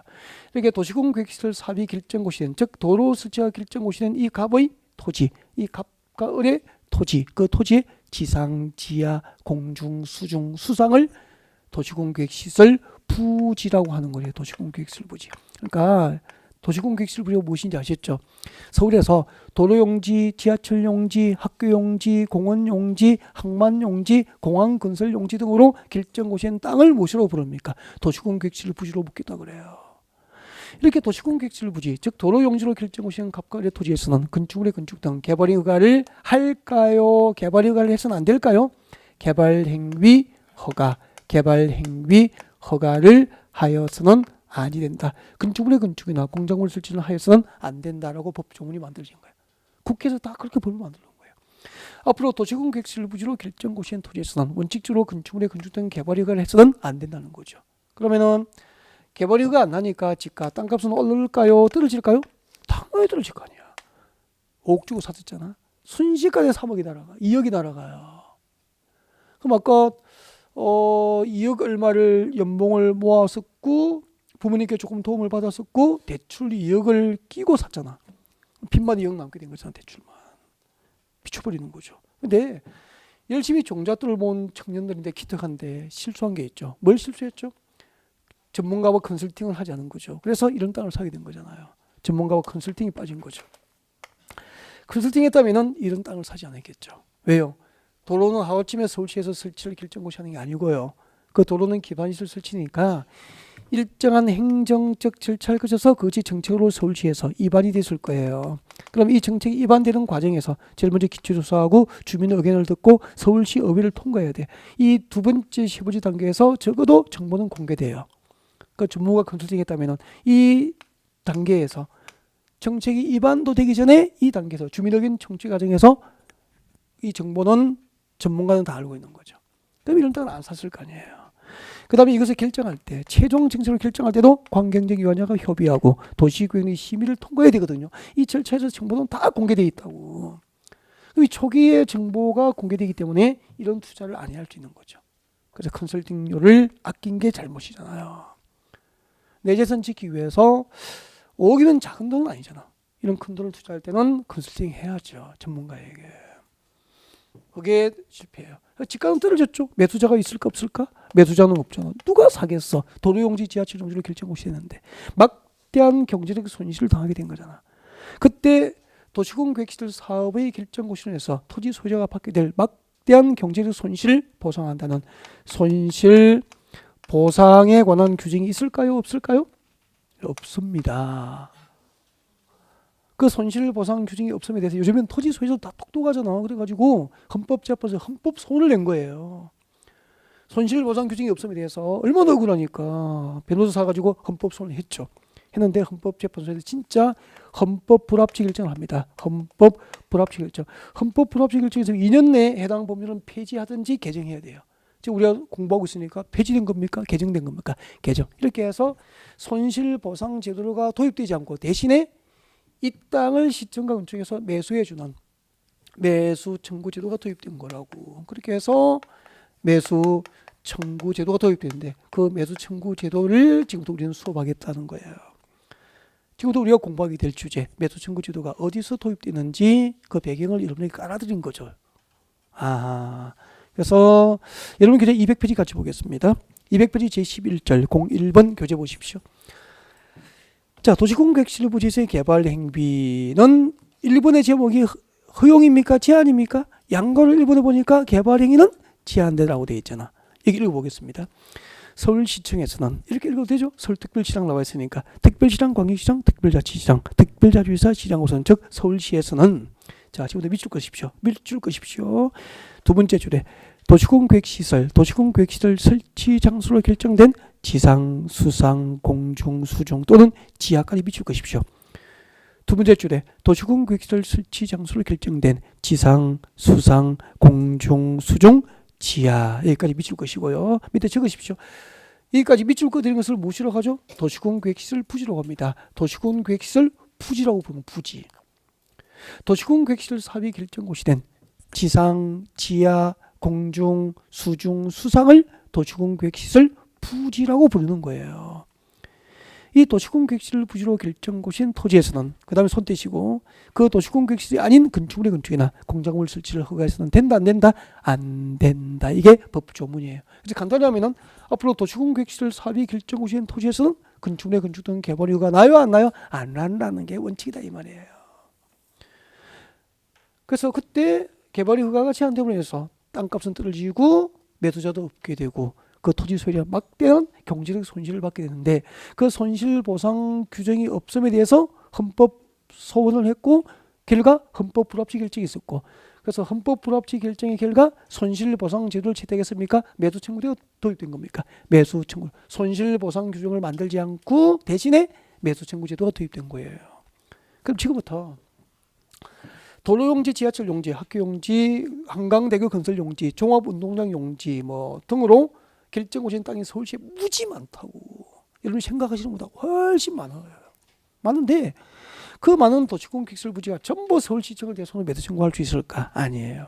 이렇게 도시공계획시설 사업이 결정고시된 즉 도로 설치가 결정고시된 이 갑의 토지, 이 갑과 을의 토지, 그 토지의 지상, 지하, 공중, 수중, 수상을 도시공계획시설 부지라고 하는 거예요. 도시공계획시설 부지. 그러니까 도시공계획시설 부지가 무엇인지 아셨죠? 서울에서 도로용지, 지하철용지, 학교용지, 공원용지, 항만용지, 공항건설용지 등으로 결정고시된 땅을 무엇이라고 부릅니까? 도시공계획시설 부지로 묻겠다 그래요. 이렇게 도시공계획시설 부지, 즉 도로용지로 결정고시된 갑과 을의 토지에서는 건축물의 건축 등 개발 허가를 할까요? 개발 허가를 해서는 안 될까요? 개발행위 허가를 하여서는 아니 된다. 건축물의 건축이나 공작물 설치를 하여서는 안 된다라고 법조문이 만들어진 거예요. 국회에서 다 그렇게 법을 만드는 거예요. 앞으로 도시공계획시설 부지로 결정고시된 토지에서는 원칙적으로 건축물의 건축 등 개발 허가를 해서는 안 된다는 거죠. 그러면은 개발 허가 안 나니까 집가 땅값은 오를까요? 떨어질까요? 당연히 떨어질 거 아니야. 5억 주고 샀었잖아. 순식간에 3억이 날아가. 2억이 날아가요. 그럼 아까 2억 얼마를 연봉을 모았었고 부모님께 조금 도움을 받았었고 대출 2억을 끼고 샀잖아. 빚만 2억 남게 된 거잖아. 대출만. 미쳐버리는 거죠. 근데 열심히 종잣돈을 모은 청년들인데 기특한데 실수한 게 있죠. 뭘 실수했죠? 전문가와 컨설팅을 하지 않은 거죠. 그래서 이런 땅을 사게 된 거잖아요. 전문가와 컨설팅이 빠진 거죠. 컨설팅했다면 이런 땅을 사지 않았겠죠. 왜요? 도로는 하루아침에 서울시에서 설치를 결정고시하는 게 아니고요. 그 도로는 기반시설 설치니까 일정한 행정적 절차를 거쳐서 그것이 정책으로 서울시에서 입안이 됐을 거예요. 그럼 이 정책이 입안되는 과정에서 제일 먼저 기초조사하고 주민 의견을 듣고 서울시 의회를 통과해야 돼. 이 두 번째, 세 번째 단계에서 적어도 정보는 공개돼요. 그 전문가 컨설팅 했다면 이 단계에서 정책이 입안도 되기 전에 이 단계에서 주민 의견 청취 과정에서 이 정보는 전문가는 다 알고 있는 거죠. 그럼 이런 데는 안 샀을 거 아니에요. 그 다음에 이것을 결정할 때, 최종 정책을 결정할 때도 관경적위원회가 협의하고 도시계획의 심의를 통과해야 되거든요. 이 절차에서 정보는 다 공개되어 있다고. 이 초기에 정보가 공개되기 때문에 이런 투자를 안 해야 할 수 있는 거죠. 그래서 컨설팅료를 아낀 게 잘못이잖아요. 내 재산 지키기 위해서 5억이면 작은 돈은 아니잖아. 이런 큰 돈을 투자할 때는 컨설팅 해야죠. 전문가에게. 그게 실패해요. 집가는 떨어졌죠. 매수자가 있을까 없을까? 매수자는 없잖아. 누가 사겠어? 도로용지, 지하철 용지를 결정하셔야 되는데 막대한 경제적 손실을 당하게 된 거잖아. 그때 도시공계획시설 사업의 결정고시에서 토지 소유자가 받게 될 막대한 경제적 손실을 보상한다는 손실 보상에 관한 규정이 있을까요? 없을까요? 없습니다. 그 손실보상 규정이 없음에 대해서 요즘엔 토지 소유자도 다 똑똑하잖아. 그래가지고 헌법재판소에 헌법 소원을 낸 거예요. 손실보상 규정이 없음에 대해서 얼마나 억울하니까 변호사 사가지고 헌법 소원을 했죠. 했는데 헌법재판소에서 진짜 헌법 불합치 결정을 합니다. 헌법 불합치 결정. 헌법 불합치 결정에서 2년 내에 해당 법률은 폐지하든지 개정해야 돼요. 지금 우리가 공부하고 있으니까 폐지된 겁니까? 개정된 겁니까? 개정. 이렇게 해서 손실보상 제도가 도입되지 않고 대신에 이 땅을 시청과 군청에서 매수해주는 매수 청구 제도가 도입된 거라고. 그렇게 해서 매수 청구 제도가 도입되는데 그 매수 청구 제도를 지금부터 우리는 수업하겠다는 거예요. 지금부터 우리가 공부하게 될 주제 매수 청구 제도가 어디서 도입되는지 그 배경을 여러분이 깔아드린 거죠. 그래서 여러분 교재 200페이지 같이 보겠습니다. 200페이지 제11절 01번 교재 보십시오. 자, 도시공계획시설 부지에서의 개발 행위는 1번의 제목이 허용입니까? 제한입니까? 양거를 1번에 보니까 개발 행위는 제한되라고 되어 있잖아. 여기 읽어보겠습니다. 서울시청에서는 이렇게 읽어도 되죠? 서울특별시장 나와 있으니까 특별시장, 광역시장, 특별자치시장, 특별자치회사, 시장우선 즉 서울시에서는 자, 지금부터 밑줄 그십시오. 밑줄 그십시오. 두 번째 줄에 도시공계획시설 설치 장소로 결정된 지상, 수상, 공중, 수중 또는 지하까지 밑줄 것이십시오. 두 번째 줄에 도시공계획시설 설치 장소로 결정된 지상, 수상, 공중, 수중, 지하 여기까지 밑줄 것이고요. 밑에 적으십시오. 여기까지 밑줄 그어드린 것을 무엇이라고 하죠? 도시공계획시설 부지라고 합니다. 도시공계획시설 부지라고 부르는 부지. 도시공계획시설 사업이 결정고시 된 지상, 지하, 공중, 수중, 수상을 도시공계획시설 부지라고 부르는 거예요. 이 도시공계획시설 부지로 결정고시인 토지에서는 그 다음에 손 떼시고 그 도시공계획시설이 아닌 건축물의 건축이나 공작물 설치를 허가해서는 된다 안 된다? 안 된다. 이게 법조문이에요. 그래서 간단히 하면은 앞으로 도시공계획시설 사업이 결정고시인 토지에서는 건축물의 건축 등 개발 허가 나요 안 나요? 안 난다는 게 원칙이다 이 말이에요. 그래서 그때 개발 허가가 제한됨으로 해서 땅값은 떨어지고 매수자도 없게 되고 그 토지 소유자가 막대한 경제적 손실을 받게 되는데 그 손실보상 규정이 없음에 대해서 헌법 소원을 했고 결과 헌법 불합치 결정이 있었고 그래서 헌법 불합치 결정의 결과 손실보상 제도를 채택했습니까? 매수 청구제가 도입된 겁니까? 매수 청구 손실보상 규정을 만들지 않고 대신에 매수 청구 제도가 도입된 거예요. 그럼 지금부터 도로용지, 지하철 용지, 학교 용지, 한강대교 건설 용지, 종합운동장 용지 뭐 등으로 결정고시인 땅이 서울시에 무지 많다고. 여러분 생각하시는 것보다 훨씬 많아요. 많은데 그 많은 도시공계획시설 부지가 전부 서울시청을 대상으로 매수 청구할 수 있을까? 아니에요.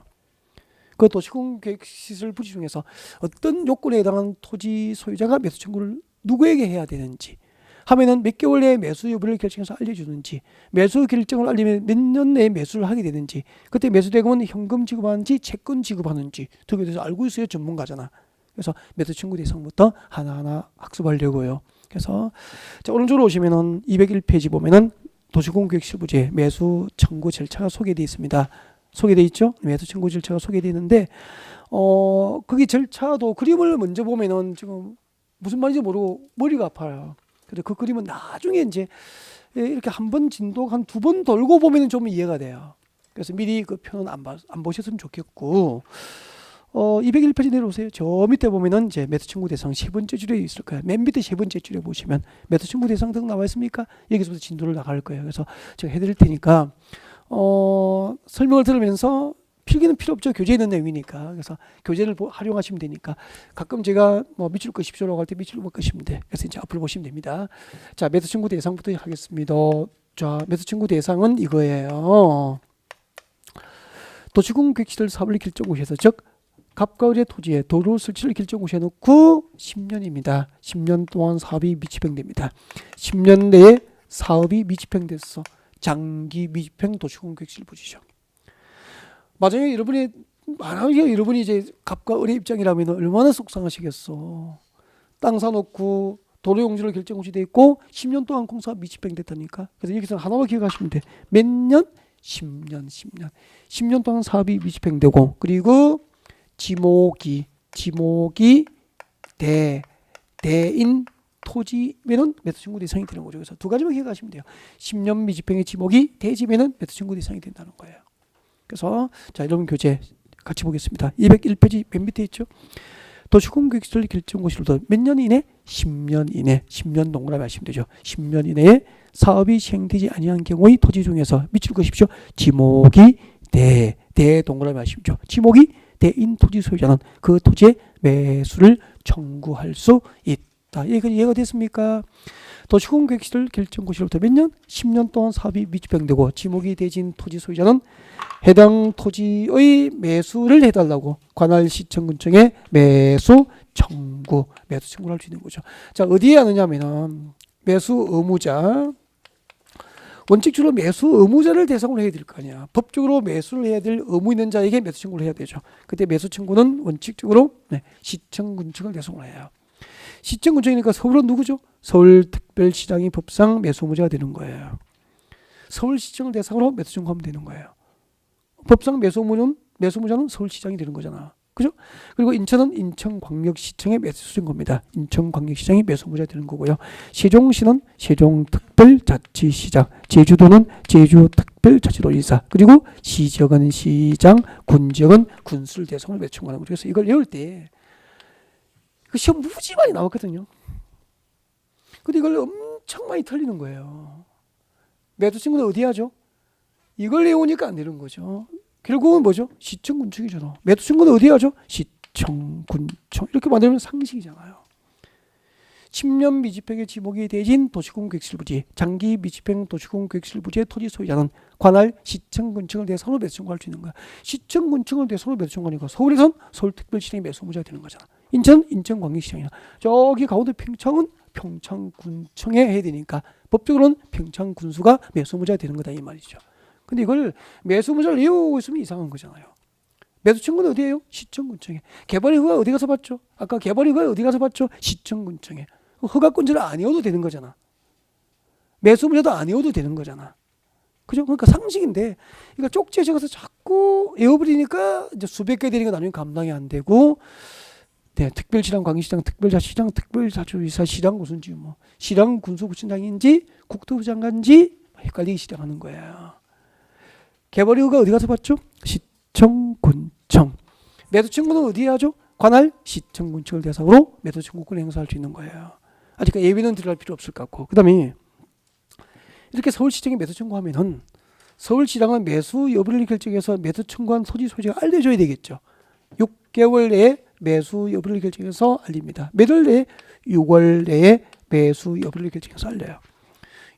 그 도시공계획시설 부지 중에서 어떤 요건에 해당하는 토지 소유자가 매수 청구를 누구에게 해야 되는지 하면은 몇 개월 내에 매수 여부를 결정해서 알려주는지 매수 결정을 알리면 몇 년 내에 매수를 하게 되는지 그때 매수 대금은 현금 지급하는지 채권 지급하는지 등에 대해서 알고 있어야 전문가잖아. 그래서 매수 청구 대상부터 하나하나 학습하려고요. 그래서 자, 오른쪽으로 오시면은 201페이지 보면은 도시공계획시설 부지의 매수 청구 절차가 소개되어 있습니다. 소개되어 있죠? 매수 청구 절차가 소개되어 있는데 거기 절차도 그림을 먼저 보면은 지금 무슨 말인지 모르고 머리가 아파요. 근데 그 그림은 나중에 이제 이렇게 한 번 진도 한 두 번 돌고 보면 좀 이해가 돼요. 그래서 미리 그 표는 안 보셨으면 좋겠고, 201페이지 내려오세요. 저 밑에 보면은 이제 매수 청구 대상 세 번째 줄에 있을 거예요. 맨 밑에 세 번째 줄에 보시면 매수 청구 대상 등 나와 있습니까? 여기서부터 진도를 나갈 거예요. 그래서 제가 해드릴 테니까, 설명을 들으면서 필기는 필요 없죠. 교재에 있는 내용이니까. 그래서 교재를 활용하시면 되니까. 가끔 제가 뭐 밑줄 것십시오라고 할 때 밑줄 긋으시면 돼. 그래서 이제 앞으로 보시면 됩니다. 자, 매수 청구 대상부터 하겠습니다. 자, 매수 청구 대상은 이거예요. 도시공 객지를 사업을 결정고시에서, 즉 갑과 을의 토지에 도로 설치를 결정고시에 놓고 10년입니다. 10년 동안 사업이 미집행됩니다. 10년 내에 사업이 미집행됐어. 장기 미집행 도시공 객지를 보시죠. 만약에 여러분이 이제 갑과 을의 입장이라면 얼마나 속상하시겠어. 땅 사놓고 도로 용지를 결정고시 돼 있고 10년 동안 공사가 미집행됐다니까. 그래서 여기서 하나만 기억하시면 돼. 몇 년? 10년. 10년 동안 사업이 미집행되고, 그리고 지목이 대인 토지면은 매수 청구 대상이 되는 거죠. 그래서 두 가지만 기억하시면 돼요. 10년 미집행의 지목이 대지면은 매수 청구 대상이 된다는 거예요. 그래서 자, 여러분 교재 같이 보겠습니다. 201페이지 맨 밑에 있죠. 도시공 객지를 결정고시로도 몇 년 이내? 10년 이내. 10년 동그라미 하시면 되죠. 10년 이내에 사업이 시행되지 아니한 경우의 토지 중에서 밑줄 그십시오. 지목이 대 동그라미 하십시오. 지목이 대인 토지 소유자는 그 토지의 매수를 청구할 수 있다. 이해가 됐습니까? 도시공 객지를 결정고시로부터 몇 년? 10년 동안 사업이 미집행되고 지목이 대진 토지 소유자는 해당 토지의 매수를 해달라고 관할 시청군청에 매수 청구를 할 수 있는 거죠. 자, 어디에 하느냐면은 매수 의무자, 원칙적으로 매수 의무자를 대상으로 해야 될 거 아니야. 법적으로 매수를 해야 될 의무 있는 자에게 매수 청구를 해야 되죠. 그때 매수 청구는 원칙적으로 시청군청을 대상으로 해요. 시청군청이니까 서울은 누구죠? 서울특별시장이 법상 매수 의무자가 되는 거예요. 서울시청을 대상으로 매수 청구하면 되는 거예요. 법상 매수 의무자는 서울시장이 되는 거잖아. 그죠? 그리고 인천은 인천광역시청의 매수 청구입니다. 인천광역시장이 매수 의무자가 되는 거고요. 세종시는 세종특별자치시장, 제주도는 제주특별자치도지사, 그리고 시지역은 시장, 군지역은 군수를 대상으로 매수 청구하는 거죠. 그래서 이걸 외울 때 그 시험 무지 많이 나왔거든요. 근데 이걸 엄청 많이 틀리는 거예요. 매수 청구는 어디 하죠? 이걸 외우니까 안 되는 거죠. 결국은 뭐죠? 시청군청이잖아. 매수 청구는 어디 하죠? 시청군청. 이렇게 만들면 상식이잖아요. 10년 미집행의 지목이 대진 도시공 객실 부지, 장기 미집행 도시공 객실 부지의 토지 소유자는 관할 시청군청을 대상으로 매수 청구할 수 있는 거야. 시청군청을 대상으로 매수 청구하니까 서울에선 서울특별시장이 매수 의무자가 되는 거잖아. 인천 인천광역시장이나 저기 가운데 평창은 평창군청에 해야 되니까 법적으로는 평창군수가 매수 의무자가 되는 거다 이 말이죠. 근데 이걸 매수 의무자를 외우고 있으면 이상한 거잖아요. 매수 청구는 어디예요? 시청군청에. 개발의 허가 어디 가서 받죠? 아까 개발의 허가 어디 가서 받죠? 시청군청에. 허가권자를 안 외워도 되는 거잖아. 매수 의무자도 안 외워도 되는 거잖아. 그죠? 그러니까 상식인데 이거 쪽지에 적어서 자꾸 외워버리니까 이제 수백 개 되니까 나중에 감당이 안 되고, 네, 특별시장, 광역시장, 특별자치시장, 특별자치도지사, 시장 무슨 뭐 시장 군수구청장인지 국토부 장관인지 헷갈리기 시작하는 거예요. 개발의 허가 어디 가서 받죠? 시청군청. 매수 청구는 어디에 하죠? 관할 시청군청을 대상으로 매수 청구권을 행사할 수 있는 거예요. 아직 예비는 들어갈 필요 없을 것 같고, 그 다음에 이렇게 서울시청이 매수 청구하면은 서울시장은 매수 여부를 결정해서 매수 청구한 토지 소유자가 알려줘야 되겠죠. 6개월 내에 매수 여부를 결정해서 알립니다. 몇 월 내에? 6월 내에 매수 여부를 결정해서 알려요.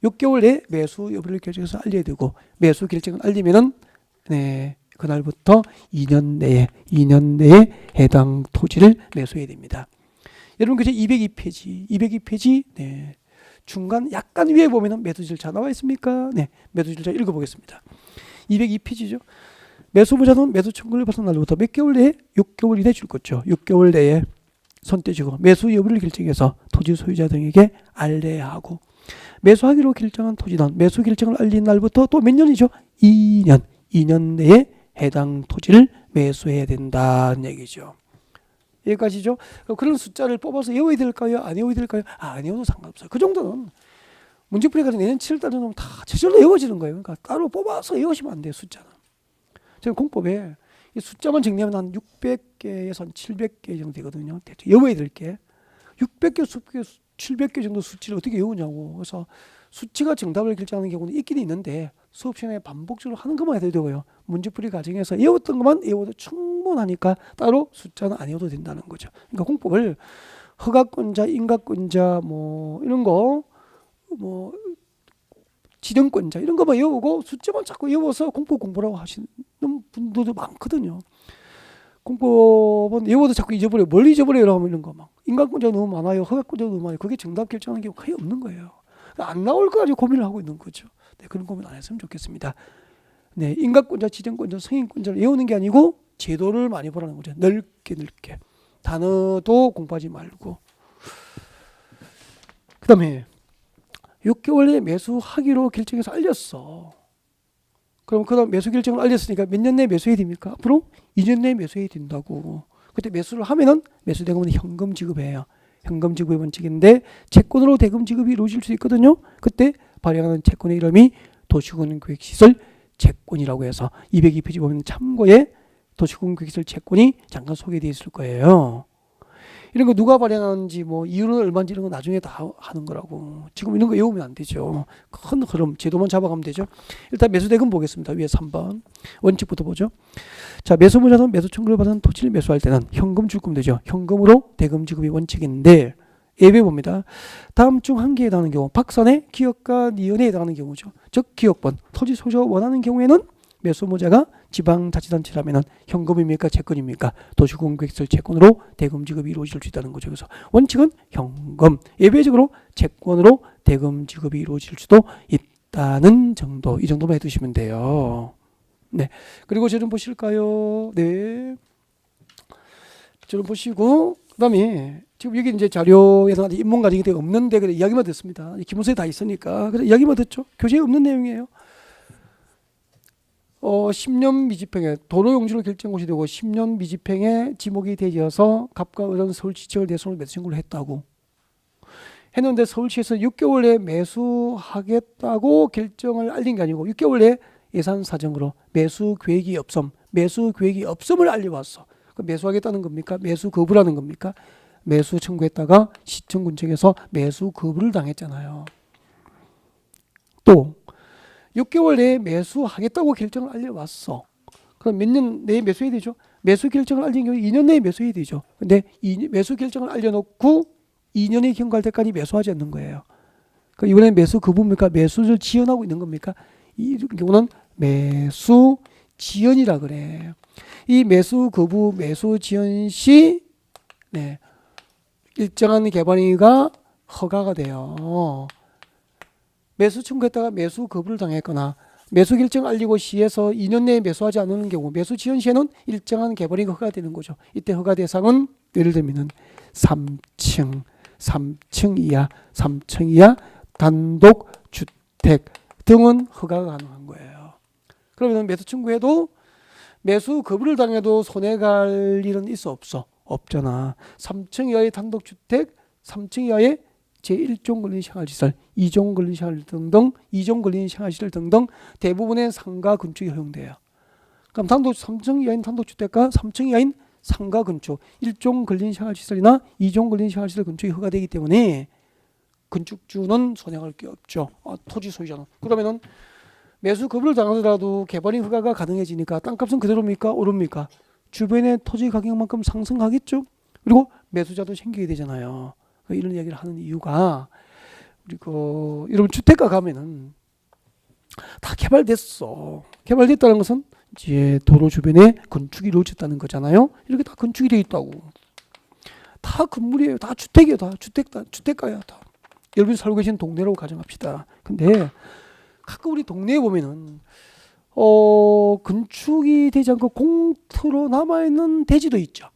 6개월 내에 매수 여부를 결정해서 알려야 되고, 매수 결정을 알리면은 그날부터 2년 내에 해당 토지를 매수해야 됩니다. 여러분 교재 202페이지 중간 약간 위에 보면은 매수 절차 나와 있습니까? 네, 매수 절차 읽어보겠습니다. 202페이지죠. 매수 의무자는 매수 청구를 받은 날부터 몇 개월 내에? 6개월 이내 줄 거죠. 6개월 내에 손떼주고 매수 여부를 결정해서 토지 소유자 등에게 알려야 하고, 매수하기로 결정한 토지는 매수 결정을 알린 날부터 또 몇 년이죠? 2년 내에 해당 토지를 매수해야 된다는 얘기죠. 여기까지죠. 그런 숫자를 뽑아서 외워야 될까요? 안 외워야 될까요? 안 외워도 상관없어요. 그 정도는 문제풀이가 내년 7월 달에 다 저절로 외워지는 거예요. 그러니까 따로 뽑아서 외우시면 안 돼요. 숫자는. 저는 공법에 이 숫자만 정리하면 한 600개에서 한 700개 정도 되거든요. 대충 외워야 될 게. 600개, 700개 정도 수치를 어떻게 외우냐고. 그래서 수치가 정답을 결정하는 경우는 있긴 있는데 수업 시간에 반복적으로 하는 것만 해도 되고요. 문제풀이 과정에서 외웠던 것만 외워도 충분하니까 따로 숫자는 안 외워도 된다는 거죠. 그러니까 공법을 허가권자, 인가권자 뭐 이런 거 뭐 지정권자 이런 것만 외우고 숫자만 자꾸 외워서 공법 공부라고 하시는 분들도 많거든요. 공법은 외워도 자꾸 잊어버려요. 뭘 잊어버려요? 하면 이런 거 막 인가권자 너무 많아요. 허가권자 너무 많아요. 그게 정답 결정하는 경우가 거의 없는 거예요. 안 나올 거 가지고 고민을 하고 있는 거죠. 네, 그런 고민 안 했으면 좋겠습니다. 네, 인가권자, 지정권자, 승인권자를 외우는 게 아니고 제도를 많이 보라는 거죠. 넓게 단어도 공부하지 말고. 그 다음에 6개월 내에 매수하기로 결정해서 알렸어. 그럼 그 다음 매수 결정을 알렸으니까 몇 년 내에 매수해야 됩니까? 앞으로 2년 내에 매수해야 된다고. 그때 매수를 하면은 매수대금은 현금 지급해요. 현금 지급의 원칙인데 채권으로 대금 지급이 이루어질 수 있거든요. 그때 발행하는 채권의 이름이 도시군계획시설 채권이라고 해서 202페이지 보면 참고에 도시군계획시설 채권이 잠깐 소개되어 있을 거예요. 이런 거 누가 발행하는지 뭐 이유는 얼마인지 이런 거 나중에 다 하는 거라고. 지금 이런 거 외우면 안 되죠. 큰 흐름 제도만 잡아가면 되죠. 일단 매수대금 보겠습니다. 위에 3번 원칙부터 보죠. 자, 매수무자는 매수 청구를 받은 토지를 매수할 때는 현금 줄 거면 되죠. 현금으로 대금 지급이 원칙인데 예외 봅니다. 다음 중 한 개에 해당하는 경우 박산의 기업가 니은에 해당하는 경우죠. 즉 기업권 토지 소유자가 원하는 경우에는 매수무자가 지방자치단체라면 현금입니까? 채권입니까? 도시공개시설 채권으로 대금 지급이 이루어질 수 있다는 거죠. 그래서 원칙은 현금, 예외적으로 채권으로 대금 지급이 이루어질 수도 있다는 정도. 이 정도만 해두시면 돼요. 네. 그리고 저 좀 보실까요? 네. 저 좀 보시고 그 다음에 지금 여기 이제 자료에서 인문 과정이 없는데 그래 이야기만 듣습니다. 기본서에 다 있으니까 그래 이야기만 듣죠. 교재에 없는 내용이에요. 10년 미집행에 도로용지로 결정고시 되고 10년 미집행에 지목이 되어서 갑과 을은 서울시청을 대상으로 매수 청구를 했다고 했는데 서울시에서 6개월 내에 매수하겠다고 결정을 알린 게 아니고 6개월 내에 예산 사정으로 매수 계획이 없음을 알려왔어. 그 매수하겠다는 겁니까? 매수 거부라는 겁니까? 매수 청구했다가 시청군청에서 매수 거부를 당했잖아요. 또 6개월 내에 매수하겠다고 결정을 알려왔어. 그럼 몇 년 내에 매수해야 되죠? 매수 결정을 알린 경우 2년 내에 매수해야 되죠. 근데 매수 결정을 알려놓고 2년이 경과할 때까지 매수하지 않는 거예요. 그럼 이번에 매수 거부입니까? 매수를 지연하고 있는 겁니까? 이 경우는 매수 지연이라 그래. 이 매수 거부, 매수 지연 시 네, 일정한 개발행위가 허가가 돼요. 매수 청구했다가 매수 거부를 당했거나 매수 결정 알리고 시에서 2년 내에 매수하지 않는 경우 매수 지연 시에는 일정한 개발행위가 허가되는 거죠. 이때 허가 대상은 예를 들면 3층 이하 단독 주택 등은 허가가 가능한 거예요. 그러면 매수 청구해도 매수 거부를 당해도 손해 갈 일은 있어 없어? 없잖아. 3층 이하의 단독 주택, 3층 이하의 제1종 근린 생활시설, 2종 근린 생활시설 등등, 2종 근린 생활시설 등등 대부분의 상가 건축이 허용돼요. 그럼 3층 이하인 단독주택과 3층 이하인 상가 건축, 1종 근린 생활시설이나 2종 근린 생활시설 건축이 허가되기 때문에 건축주는 손해할 게 없죠. 토지 소유자는. 그러면은 매수 거부를 당하더라도 개발인 허가가 가능해지니까 땅값은 그대로입니까? 오릅니까? 주변의 토지 가격만큼 상승하겠죠. 그리고 매수자도 생기게 되잖아요. 이런 이야기를 하는 이유가 그리고 여러분 주택가 가면은 다 개발됐어. 개발됐다는 것은 이제 도로 주변에 건축이 이루어졌다는 거잖아요. 이렇게 다 건축이 되어 있다고. 다 건물이에요. 다 주택이에요. 다 주택가야. 다. 여러분이 살고 계신 동네라고 가정합시다. 근데 가끔 우리 동네에 보면은 건축이 되지 않고 공터로 남아있는 대지도 있죠.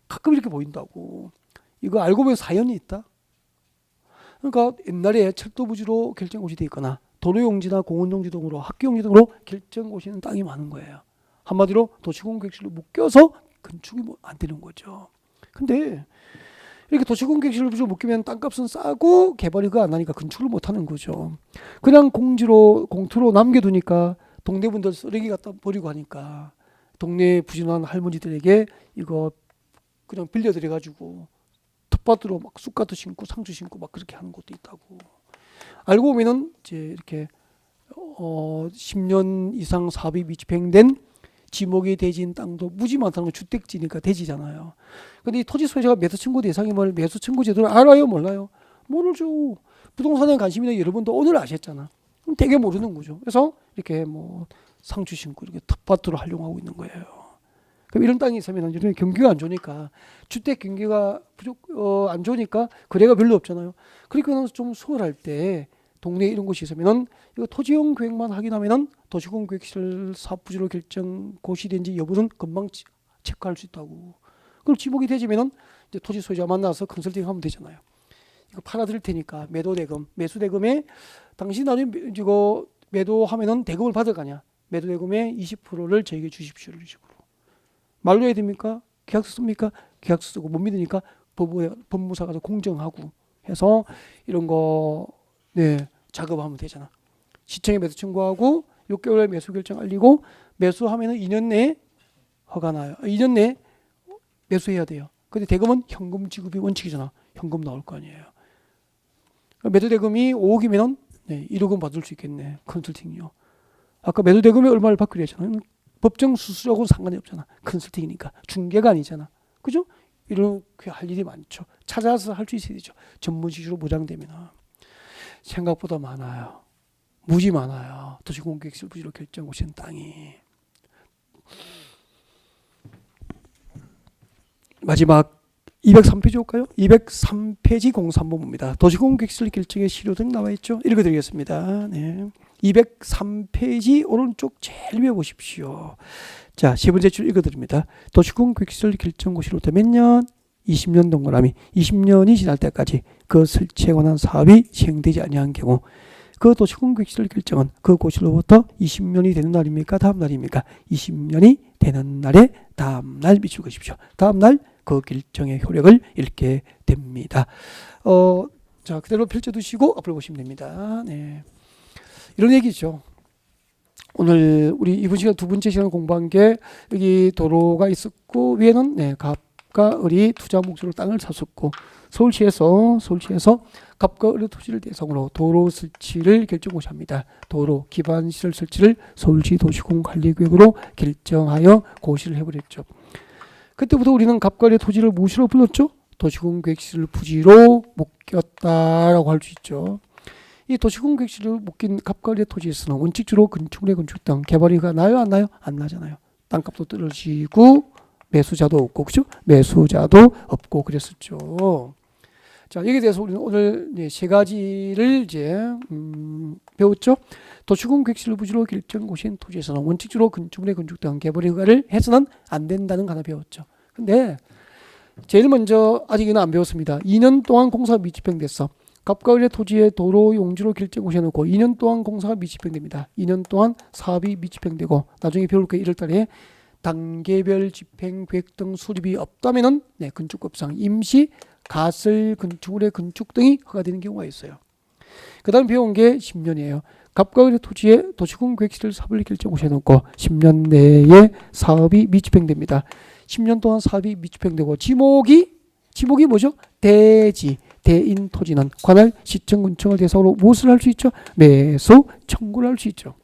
가끔 이렇게 보인다고. 이거 알고 보면 사연이 있다. 그러니까 옛날에 철도부지로 결정고시 돼 있거나 도로용지나 공원용지 등으로 학교용지 등으로 결정고시는 땅이 많은 거예요. 한마디로 도시공개시로 묶여서 건축이 뭐 안 되는 거죠. 근데 이렇게 도시공개시설 부지로 묶이면 땅값은 싸고 개발이가 안 하니까 건축을 못 하는 거죠. 그냥 공투로 남겨두니까 동네분들 쓰레기 갖다 버리고 하니까 동네 부지런한 할머니들에게 이거 그냥 빌려드려가지고 텃밭으로 막 쑥갓도 심고 상추 심고 막 그렇게 하는 것도 있다고. 알고 보면은 이제 이렇게 10년 이상 사업이 미집행된 지목이 대지인 땅도 무지 많다는 건 주택지니까 대지잖아요. 근데 이 토지 소유자가 매수 청구 대상임을 매수 청구 제도를 알아요, 몰라요? 모르죠. 부동산에 관심 있는 여러분도 오늘 아셨잖아. 되게 모르는 거죠. 그래서 이렇게 뭐 상추 심고 이렇게 텃밭으로 활용하고 있는 거예요. 그럼 이런 땅이 있으면 요즘에 경기가 안 좋으니까 주택 경기가 안 좋으니까 거래가 별로 없잖아요. 그러니까 좀 수월할 때 동네에 이런 곳이 있으면은 이거 토지용 계획만 확인하면은 도시공 계획시설 사업 부지로 결정 고시된지 여부는 금방 체크할 수 있다고. 그럼 지목이 되지면은 이제 토지 소유자 만나서 컨설팅 하면 되잖아요. 이거 팔아드릴 테니까 매도대금, 매수대금에 당신 나중에 이거 매도하면은 대금을 받을 거냐? 매도대금의 20%를 저에게 주십시오. 이런 식으로. 말로 해야 됩니까? 계약서 씁니까? 계약서 쓰고 못 믿으니까 법무사가 공정하고 해서 이런 거 네, 작업하면 되잖아. 시청에 매수 청구하고 6개월에 매수 결정 알리고 매수하면은 2년 내에 허가 나요. 2년 내에 매수해야 돼요. 근데 대금은 현금 지급이 원칙이잖아. 현금 나올 거 아니에요. 매도 대금이 5억이면은 네, 1억은 받을 수 있겠네. 컨설팅이요. 아까 매도 대금이 얼마를 받기로 했잖아요. 법정 수수료하고는 상관이 없잖아. 컨설팅이니까. 중개가 아니잖아. 그죠? 이렇게 할 일이 많죠. 찾아서 할 수 있어야 되죠. 전문지시로 보장되면. 생각보다 많아요. 무지 많아요. 도시공개시설 부지로 결정 오신 땅이. 마지막 203페이지 볼까요? 203페이지 03번입니다. 도시공개시설 결정의 시료 등 나와 있죠. 읽어드리겠습니다. 네. 203페이지 오른쪽 제일 위에 보십시오. 자, 세 번째 줄 읽어드립니다. 도시공개시설 결정고시로부터 몇 년? 20년 동그라미. 20년이 지날 때까지 그 설치에 관한 사업이 시행되지 아니한 경우 그 도시공개시설 결정은 그 고시로부터 20년이 되는 날입니까? 다음 날입니까? 20년이 되는 날에 다음 날 미칠 것이십시오. 다음 날 그 결정의 효력을 잃게 됩니다. 자, 그대로 펼쳐두시고 앞으로 보시면 됩니다. 네. 이런 얘기죠. 오늘 우리 이번 시간 두 번째 시간 공부한 게 여기 도로가 있었고 위에는 네, 갑과 을이 투자 목적으로 땅을 샀었고 서울시에서 갑과 을의 토지를 대상으로 도로 설치를 결정고시합니다. 도로 기반 시설 설치를 서울시 도시공관리구역으로 결정하여 고시를 해버렸죠. 그때부터 우리는 갑과 을의 토지를 무엇으로 불렀죠? 도시공계획시설 부지로 묶였다라고 할 수 있죠. 이 도시공계획시설을 묶인 갑과 을의 토지에서는 원칙적으로 건축물의 건축 등 개발이가 나요, 안 나요? 안 나잖아요. 땅값도 떨어지고 매수자도 없고, 그죠? 매수자도 없고 그랬었죠. 자, 여기에 대해서 우리는 오늘 세 가지를 이제 배웠죠. 도시공계획시설 부지로 결정고시인 토지에서는 원칙적으로 건축물의 건축 등 개발 허가를 해서는 안 된다는 거 하나 배웠죠. 근데 제일 먼저 아직은 안 배웠습니다. 2년 동안 공사가 미집행됐어. 갑과 을의 토지에 도로 용지로 결정고시해 놓고 2년 동안 공사가 미집행됩니다. 2년 동안 사업이 미집행되고 나중에 배울 거예요. 1월 달에 단계별 집행 계획 등 수립이 없다면은 네, 건축법상 임시 가설 건축물의 건축 등이 허가되는 경우가 있어요. 그 다음 배운 게 10년이에요. 갑과 을의 토지에 도시공계획시설 사업을 결정고시해 놓고 10년 내에 사업이 미집행됩니다. 10년 동안 사업이 미집행되고 지목이 뭐죠? 대지, 대인 토지는 관할 시청군청을 대상으로 무엇을 할 수 있죠? 매수 청구를 할 수 있죠.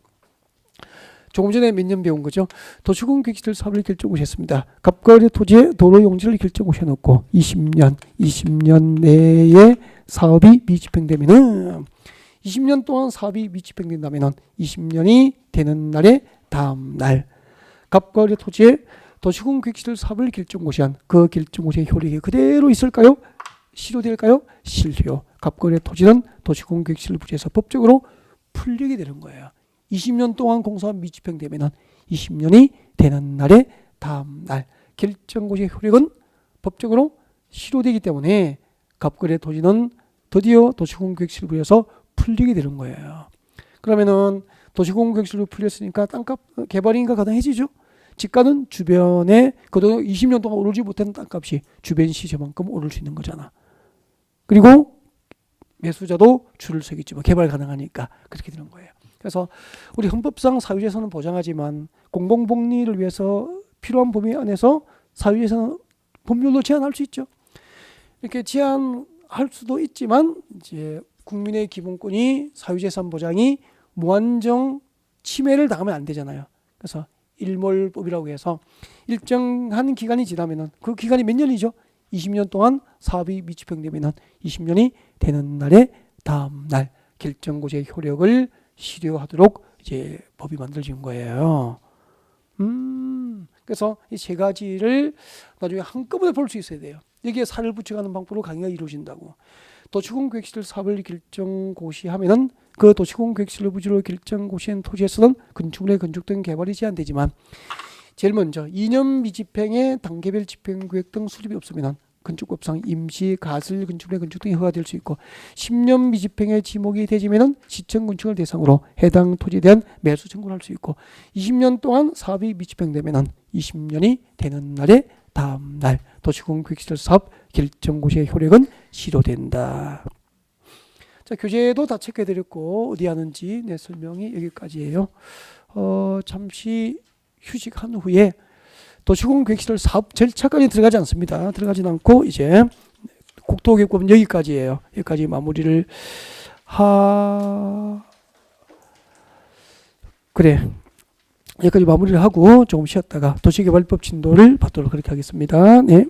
조금 전에 몇 년 배운 거죠. 도시공계획시설 사업을 결정고시했습니다. 갑과 을의 토지에 도로 용지를 결정고시해 놓고 20년 내에 사업이 미집행되면은 20년 동안 사업이 미집행된다면은 20년이 되는 날에 다음 날 갑과 을의 토지에 도시공계획시설 사업을 결정고시한 그 결정고시의 효력이 그대로 있을까요? 실효될까요? 실효. 갑과 을의 토지는 도시공계획시설 부지에서 법적으로 풀리게 되는 거예요. 20년 동안 공사가 미집행되면은 20년이 되는 날에 다음 날 결정고시의 효력은 법적으로 실효되기 때문에 갑과 을의 토지는 드디어 도시공계획시설 부지에서 풀리게 되는 거예요. 그러면은 도시공계획시설로 풀렸으니까 땅값 개발인가 가능해지죠. 지가는 주변에 그도 20년 동안 오르지 못한 땅값이 주변 시세만큼 오를 수 있는 거잖아. 그리고 매수자도 줄을 서겠지만 개발 가능하니까 그렇게 되는 거예요. 그래서 우리 헌법상 사유재산은 보장하지만 공공복리를 위해서 필요한 범위 안에서 사유재산은 법률로 제한할 수 있죠. 이렇게 제한할 수도 있지만 이제 국민의 기본권이 사유재산 보장이 무한정 침해를 당하면 안 되잖아요. 그래서 일몰법이라고 해서 일정한 기간이 지나면은 그 기간이 몇 년이죠? 20년 동안 사업이 미집행되면은 20년이 되는 날에 다음 날 결정고지의 효력을 실효하도록 이제 법이 만들어진 거예요. 그래서 이 세 가지를 나중에 한꺼번에 볼 수 있어야 돼요. 여기에 살을 붙여가는 방법으로 강의가 이루어진다고. 도시공계획시설 사업을 결정고시하면은 그 도시공계획시설 부지로 결정고시한 토지에서는 건축물의 건축 등 개발이 제한되지만 제일 먼저 2년 미집행에 단계별 집행구역 등 수립이 없으면 건축법상 임시 가설 건축물의 건축 등이 허가될 수 있고 10년 미집행에 지목이 되지면은 시청 건축을 대상으로 해당 토지에 대한 매수 청구를 할 수 있고 20년 동안 사업이 미집행되면은 20년이 되는 날에 다음 날 도시공계획시설 사업 결정고시의 효력은 실효된다. 자, 교재도 다 체크해드렸고 어디 하는지 내 설명이 여기까지예요. 잠시 휴식한 후에 도시공계획시설 사업 절차까지 들어가지 않습니다. 들어가진 않고 이제 국토계획법은 여기까지예요. 여기까지 마무리를 여기까지 마무리를 하고 조금 쉬었다가 도시개발법 진도를 받도록 그렇게 하겠습니다. 네.